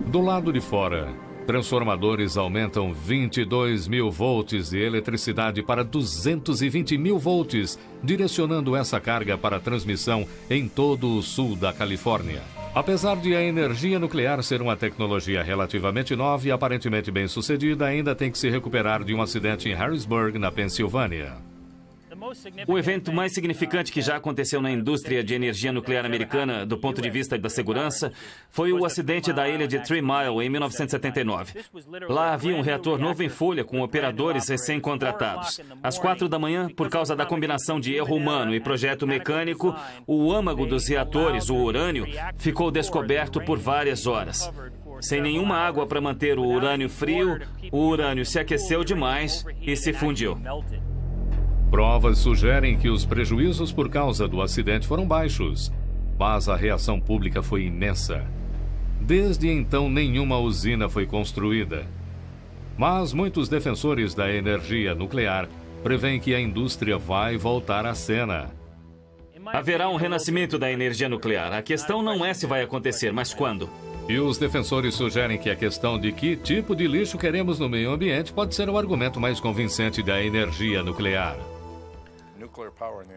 Do lado de fora, transformadores aumentam 22 mil volts de eletricidade para 220 mil volts, direcionando essa carga para transmissão em todo o sul da Califórnia. Apesar de a energia nuclear ser uma tecnologia relativamente nova e aparentemente bem-sucedida, ainda tem que se recuperar de um acidente em Harrisburg, na Pensilvânia. O evento mais significante que já aconteceu na indústria de energia nuclear americana, do ponto de vista da segurança, foi o acidente da ilha de Three Mile, em 1979. Lá havia um reator novo em folha, com operadores recém-contratados. Às 4 da manhã, por causa da combinação de erro humano e projeto mecânico, o âmago dos reatores, o urânio, ficou descoberto por várias horas. Sem nenhuma água para manter o urânio frio, o urânio se aqueceu demais e se fundiu. Provas sugerem que os prejuízos por causa do acidente foram baixos, mas a reação pública foi imensa. Desde então, nenhuma usina foi construída. Mas muitos defensores da energia nuclear prevêem que a indústria vai voltar à cena. Haverá um renascimento da energia nuclear. A questão não é se vai acontecer, mas quando. E os defensores sugerem que a questão de que tipo de lixo queremos no meio ambiente pode ser o argumento mais convincente da energia nuclear.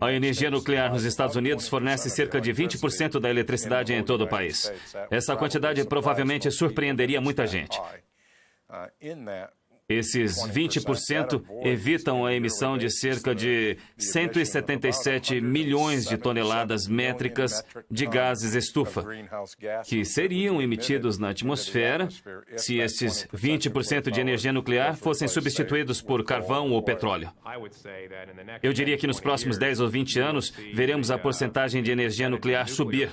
A energia nuclear nos Estados Unidos fornece cerca de 20% da eletricidade em todo o país. Essa quantidade provavelmente surpreenderia muita gente. Esses 20% evitam a emissão de cerca de 177 milhões de toneladas métricas de gases estufa, que seriam emitidos na atmosfera se esses 20% de energia nuclear fossem substituídos por carvão ou petróleo. Eu diria que nos próximos 10 ou 20 anos veremos a porcentagem de energia nuclear subir,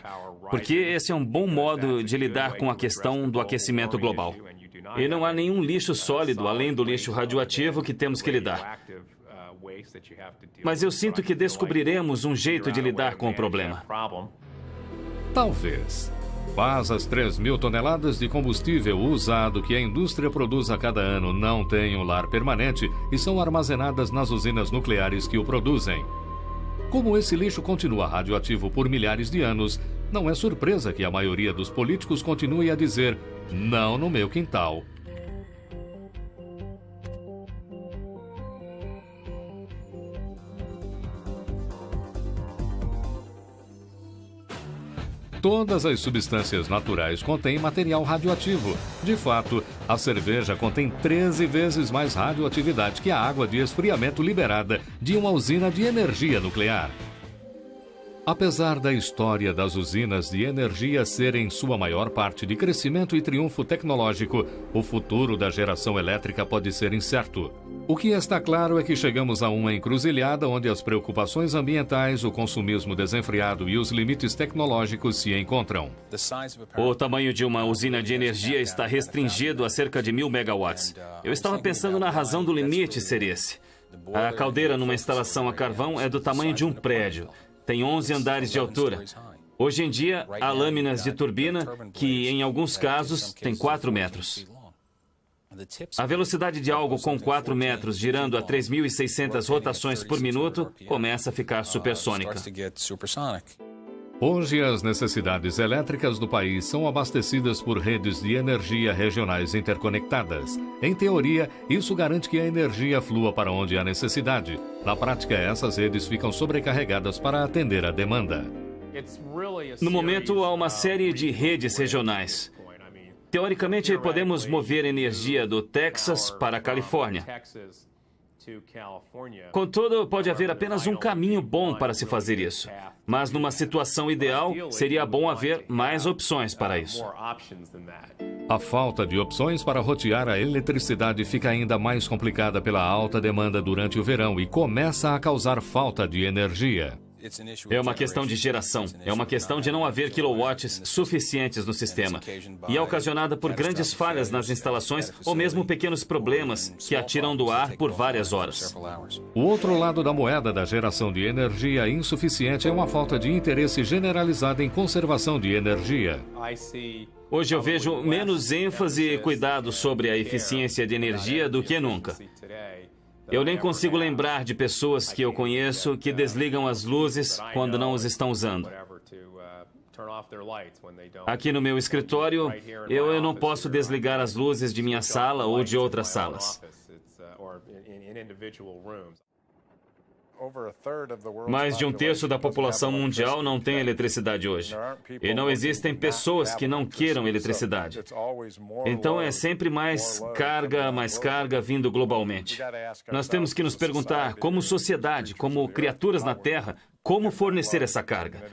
porque esse é um bom modo de lidar com a questão do aquecimento global. E não há nenhum lixo sólido, além do lixo radioativo, que temos que lidar. Mas eu sinto que descobriremos um jeito de lidar com o problema. Talvez. Mas as 3.000 toneladas de combustível usado que a indústria produz a cada ano não têm um lar permanente e são armazenadas nas usinas nucleares que o produzem. Como esse lixo continua radioativo por milhares de anos, não é surpresa que a maioria dos políticos continue a dizer "não no meu quintal". Todas as substâncias naturais contêm material radioativo. De fato, a cerveja contém 13 vezes mais radioatividade que a água de esfriamento liberada de uma usina de energia nuclear. Apesar da história das usinas de energia ser em sua maior parte de crescimento e triunfo tecnológico, o futuro da geração elétrica pode ser incerto. O que está claro é que chegamos a uma encruzilhada onde as preocupações ambientais, o consumismo desenfreado e os limites tecnológicos se encontram. O tamanho de uma usina de energia está restringido a cerca de 1.000 megawatts. Eu estava pensando na razão do limite ser esse. A caldeira numa instalação a carvão é do tamanho de um prédio. Tem 11 andares de altura. Hoje em dia, há lâminas de turbina que, em alguns casos, têm 4 metros. A velocidade de algo com 4 metros girando a 3.600 rotações por minuto começa a ficar supersônica. Hoje, as necessidades elétricas do país são abastecidas por redes de energia regionais interconectadas. Em teoria, isso garante que a energia flua para onde há necessidade. Na prática, essas redes ficam sobrecarregadas para atender a demanda. No momento, há uma série de redes regionais. Teoricamente, podemos mover energia do Texas para a Califórnia. Contudo, pode haver apenas um caminho bom para se fazer isso. Mas numa situação ideal, seria bom haver mais opções para isso. A falta de opções para rotear a eletricidade fica ainda mais complicada pela alta demanda durante o verão e começa a causar falta de energia. É uma questão de geração, é uma questão de não haver quilowatts suficientes no sistema. E é ocasionada por grandes falhas nas instalações ou mesmo pequenos problemas que a tiram do ar por várias horas. O outro lado da moeda da geração de energia insuficiente é uma falta de interesse generalizado em conservação de energia. Hoje eu vejo menos ênfase e cuidado sobre a eficiência de energia do que nunca. Eu nem consigo lembrar de pessoas que eu conheço que desligam as luzes quando não os estão usando. Aqui no meu escritório, eu não posso desligar as luzes de minha sala ou de outras salas. Mais de um terço da população mundial não tem eletricidade hoje. E não existem pessoas que não queiram eletricidade. Então é sempre mais carga vindo globalmente. Nós temos que nos perguntar, como sociedade, como criaturas na Terra, como fornecer essa carga.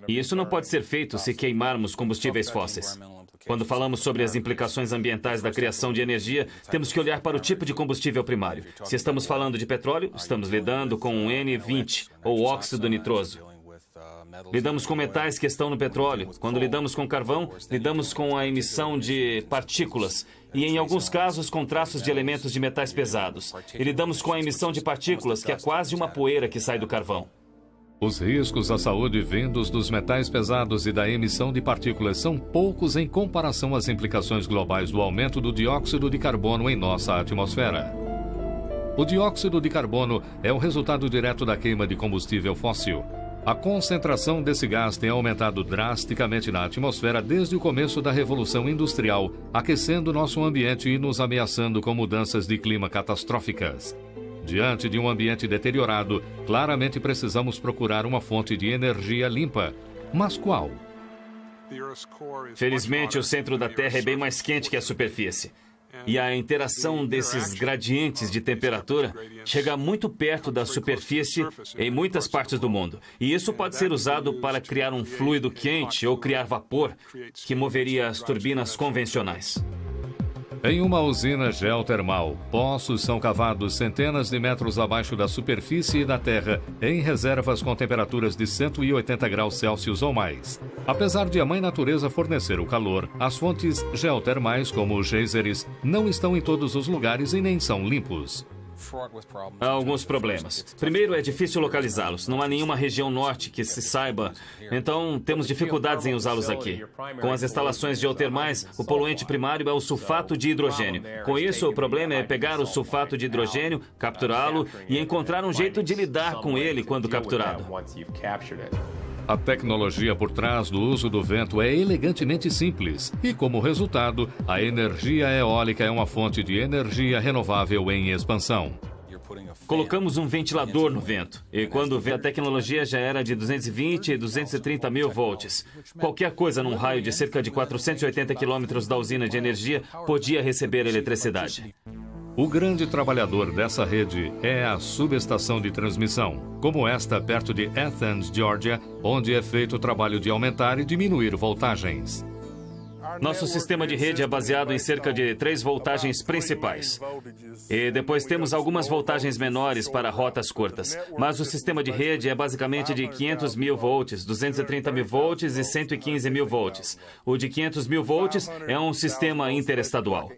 E isso não pode ser feito se queimarmos combustíveis fósseis. Quando falamos sobre as implicações ambientais da criação de energia, temos que olhar para o tipo de combustível primário. Se estamos falando de petróleo, estamos lidando com um N20, ou óxido nitroso. Lidamos com metais que estão no petróleo. Quando lidamos com carvão, lidamos com a emissão de partículas. E, em alguns casos, com traços de elementos de metais pesados. E lidamos com a emissão de partículas, que é quase uma poeira que sai do carvão. Os riscos à saúde vindos dos metais pesados e da emissão de partículas são poucos em comparação às implicações globais do aumento do dióxido de carbono em nossa atmosfera. O dióxido de carbono é o resultado direto da queima de combustível fóssil. A concentração desse gás tem aumentado drasticamente na atmosfera desde o começo da Revolução Industrial, aquecendo nosso ambiente e nos ameaçando com mudanças de clima catastróficas. Diante de um ambiente deteriorado, claramente precisamos procurar uma fonte de energia limpa. Mas qual? Felizmente, o centro da Terra é bem mais quente que a superfície. E a interação desses gradientes de temperatura chega muito perto da superfície em muitas partes do mundo. E isso pode ser usado para criar um fluido quente ou criar vapor que moveria as turbinas convencionais. Em uma usina geotermal, poços são cavados centenas de metros abaixo da superfície da Terra, em reservas com temperaturas de 180 graus Celsius ou mais. Apesar de a Mãe Natureza fornecer o calor, as fontes geotermais, como os geysers, não estão em todos os lugares e nem são limpos. Há alguns problemas. Primeiro, é difícil localizá-los. Não há nenhuma região norte que se saiba. Então, temos dificuldades em usá-los aqui. Com as instalações geotermais, o poluente primário é o sulfato de hidrogênio. Com isso, o problema é pegar o sulfato de hidrogênio, capturá-lo e encontrar um jeito de lidar com ele quando capturado. A tecnologia por trás do uso do vento é elegantemente simples e, como resultado, a energia eólica é uma fonte de energia renovável em expansão. Colocamos um ventilador no vento, e quando a tecnologia já era de 220 e 230 mil volts. Qualquer coisa num raio de cerca de 480 quilômetros da usina de energia podia receber eletricidade. O grande trabalhador dessa rede é a subestação de transmissão, como esta perto de Athens, Geórgia, onde é feito o trabalho de aumentar e diminuir voltagens. Nosso sistema de rede é baseado em cerca de 3 voltagens principais. E depois temos algumas voltagens menores para rotas curtas. Mas o sistema de rede é basicamente de 500 mil volts, 230 mil volts e 115 mil volts. O de 500 mil volts é um sistema interestadual.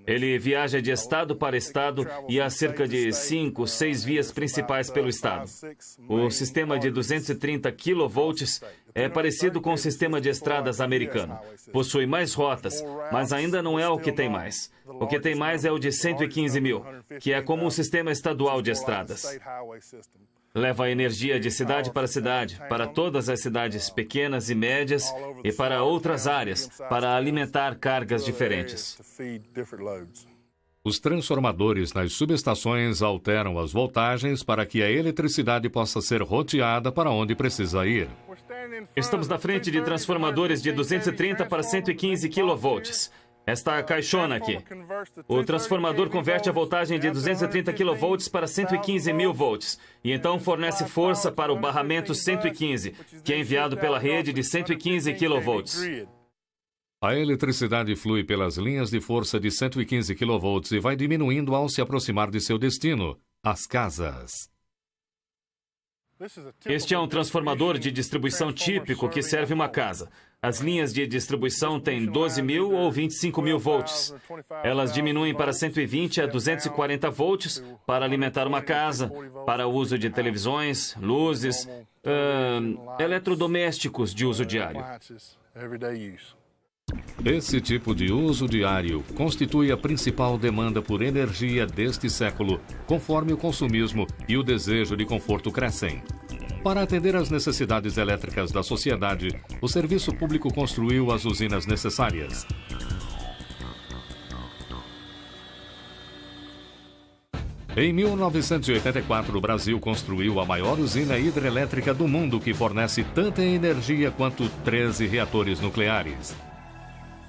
Ele viaja de estado para estado e há cerca de 5, 6 vias principais pelo estado. O sistema de 230 kV é parecido com o sistema de estradas americano. Possui mais rotas, mas ainda não é o que tem mais. O que tem mais é o de 115 mil, que é como um sistema estadual de estradas. Leva a energia de cidade para cidade, para todas as cidades pequenas e médias e para outras áreas, para alimentar cargas diferentes. Os transformadores nas subestações alteram as voltagens para que a eletricidade possa ser roteada para onde precisa ir. Estamos na frente de transformadores de 230 para 115 kV. esta caixona aqui. O transformador converte a voltagem de 230 kV para 115 mil volts e então fornece força para o barramento 115, que é enviado pela rede de 115 kV. A eletricidade flui pelas linhas de força de 115 kV e vai diminuindo ao se aproximar de seu destino, as casas. Este é um transformador de distribuição típico que serve uma casa. As linhas de distribuição têm 12 mil ou 25 mil volts. Elas diminuem para 120 a 240 volts para alimentar uma casa, para o uso de televisões, luzes, eletrodomésticos de uso diário. Esse tipo de uso diário constitui a principal demanda por energia deste século, conforme o consumismo e o desejo de conforto crescem. Para atender às necessidades elétricas da sociedade, o serviço público construiu as usinas necessárias. Em 1984, o Brasil construiu a maior usina hidrelétrica do mundo, que fornece tanta energia quanto 13 reatores nucleares.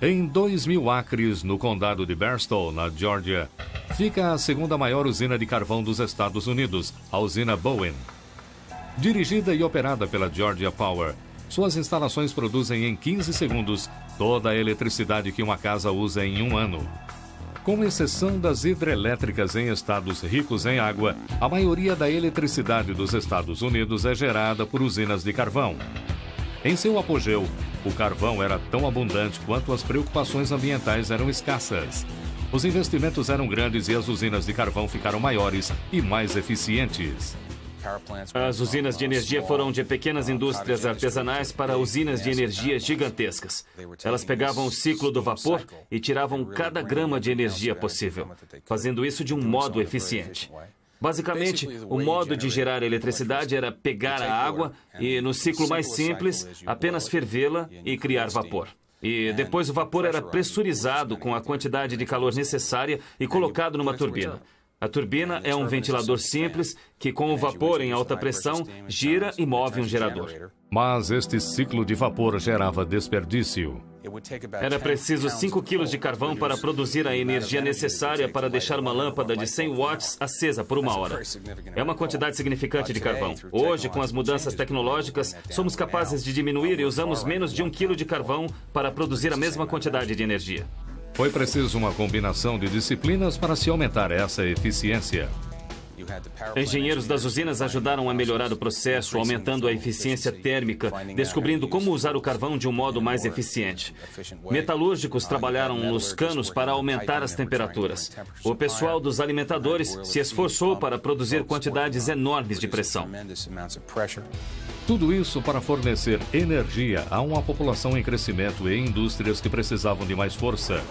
Em 2.000 acres, no condado de Barstow, na Geórgia, fica a segunda maior usina de carvão dos Estados Unidos, a usina Bowen. Dirigida e operada pela Georgia Power, suas instalações produzem em 15 segundos toda a eletricidade que uma casa usa em um ano. Com exceção das hidrelétricas em estados ricos em água, a maioria da eletricidade dos Estados Unidos é gerada por usinas de carvão. Em seu apogeu, o carvão era tão abundante quanto as preocupações ambientais eram escassas. Os investimentos eram grandes e as usinas de carvão ficaram maiores e mais eficientes. As usinas de energia foram de pequenas indústrias artesanais para usinas de energia gigantescas. Elas pegavam o ciclo do vapor e tiravam cada grama de energia possível, fazendo isso de um modo eficiente. Basicamente, o modo de gerar eletricidade era pegar a água e, no ciclo mais simples, apenas fervê-la e criar vapor. E depois o vapor era pressurizado com a quantidade de calor necessária e colocado numa turbina. A turbina é um ventilador simples que, com o vapor em alta pressão, gira e move um gerador. Mas este ciclo de vapor gerava desperdício. Era preciso 5 quilos de carvão para produzir a energia necessária para deixar uma lâmpada de 100 watts acesa por uma hora. É uma quantidade significante de carvão. Hoje, com as mudanças tecnológicas, somos capazes de diminuir e usamos menos de 1 quilo de carvão para produzir a mesma quantidade de energia. Foi preciso uma combinação de disciplinas para se aumentar essa eficiência. Engenheiros das usinas ajudaram a melhorar o processo, aumentando a eficiência térmica, descobrindo como usar o carvão de um modo mais eficiente. Metalúrgicos trabalharam nos canos para aumentar as temperaturas. O pessoal dos alimentadores se esforçou para produzir quantidades enormes de pressão. Tudo isso para fornecer energia a uma população em crescimento e indústrias que precisavam de mais força.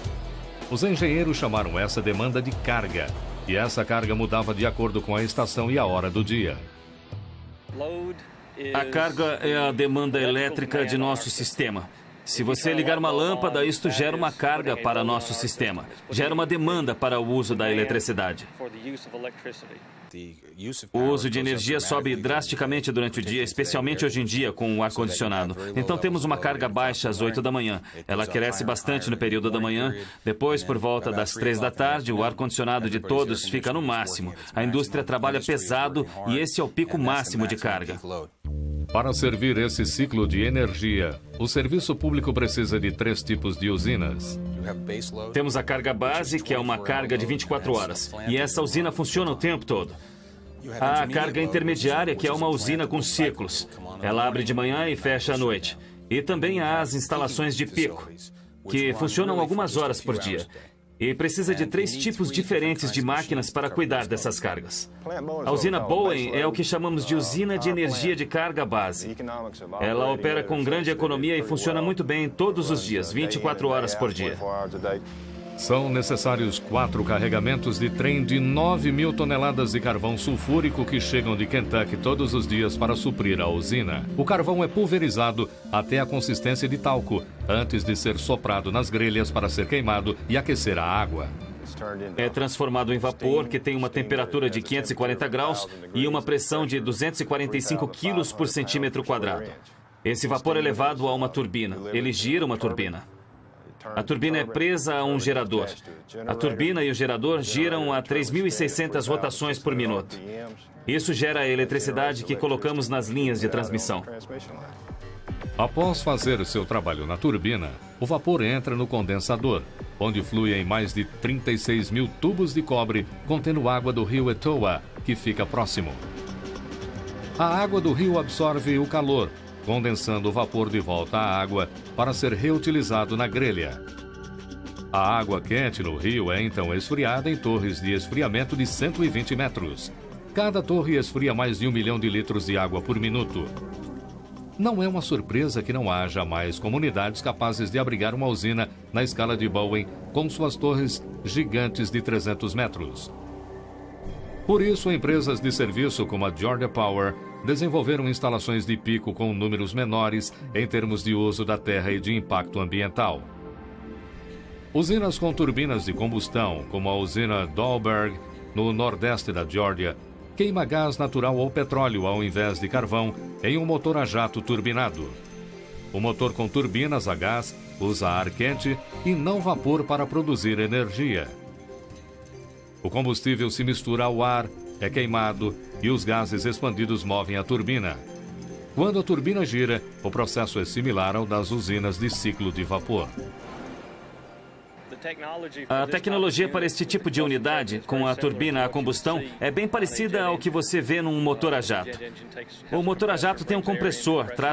Os engenheiros chamaram essa demanda de carga, e essa carga mudava de acordo com a estação e a hora do dia. A carga é a demanda elétrica de nosso sistema. Se você ligar uma lâmpada, isto gera uma carga para nosso sistema. Gera uma demanda para o uso da eletricidade. O uso de energia sobe drasticamente durante o dia, especialmente hoje em dia com o ar-condicionado. Então temos uma carga baixa às 8 da manhã. Ela cresce bastante no período da manhã. Depois, por volta das 3 da tarde, o ar-condicionado de todos fica no máximo. A indústria trabalha pesado e esse é o pico máximo de carga. Para servir esse ciclo de energia, o serviço público precisa de 3 tipos de usinas. Temos a carga base, que é uma carga de 24 horas. E essa usina funciona o tempo todo. Há a carga intermediária, que é uma usina com ciclos. Ela abre de manhã e fecha à noite. E também há as instalações de pico, que funcionam algumas horas por dia. E precisa de 3 tipos diferentes de máquinas para cuidar dessas cargas. A usina Bowen é o que chamamos de usina de energia de carga base. Ela opera com grande economia e funciona muito bem todos os dias, 24 horas por dia. São necessários 4 carregamentos de trem de 9.000 toneladas de carvão sulfúrico que chegam de Kentucky todos os dias para suprir a usina. O carvão é pulverizado até a consistência de talco, antes de ser soprado nas grelhas para ser queimado e aquecer a água. É transformado em vapor, que tem uma temperatura de 540 graus e uma pressão de 245 quilos por centímetro quadrado. Esse vapor é levado a uma turbina. Ele gira uma turbina. A turbina é presa a um gerador. A turbina e o gerador giram a 3.600 rotações por minuto. Isso gera a eletricidade que colocamos nas linhas de transmissão. Após fazer seu trabalho na turbina, o vapor entra no condensador, onde fluem mais de 36 mil tubos de cobre contendo água do rio Etowah, que fica próximo. A água do rio absorve o calor, condensando o vapor de volta à água para ser reutilizado na grelha. A água quente no rio é então esfriada em torres de esfriamento de 120 metros. Cada torre esfria mais de 1 milhão de litros de água por minuto. Não é uma surpresa que não haja mais comunidades capazes de abrigar uma usina na escala de Bowen com suas torres gigantes de 300 metros. Por isso, empresas de serviço como a Georgia Power desenvolveram instalações de pico com números menores em termos de uso da terra e de impacto ambiental. Usinas com turbinas de combustão, como a usina Dahlberg, no nordeste da Geórgia, queima gás natural ou petróleo ao invés de carvão em um motor a jato turbinado. O motor com turbinas a gás usa ar quente e não vapor para produzir energia. O combustível se mistura ao ar, é queimado e os gases expandidos movem a turbina. Quando a turbina gira, o processo é similar ao das usinas de ciclo de vapor. A tecnologia para este tipo de unidade, com a turbina a combustão, é bem parecida ao que você vê num motor a jato. O motor a jato tem um compressor, traz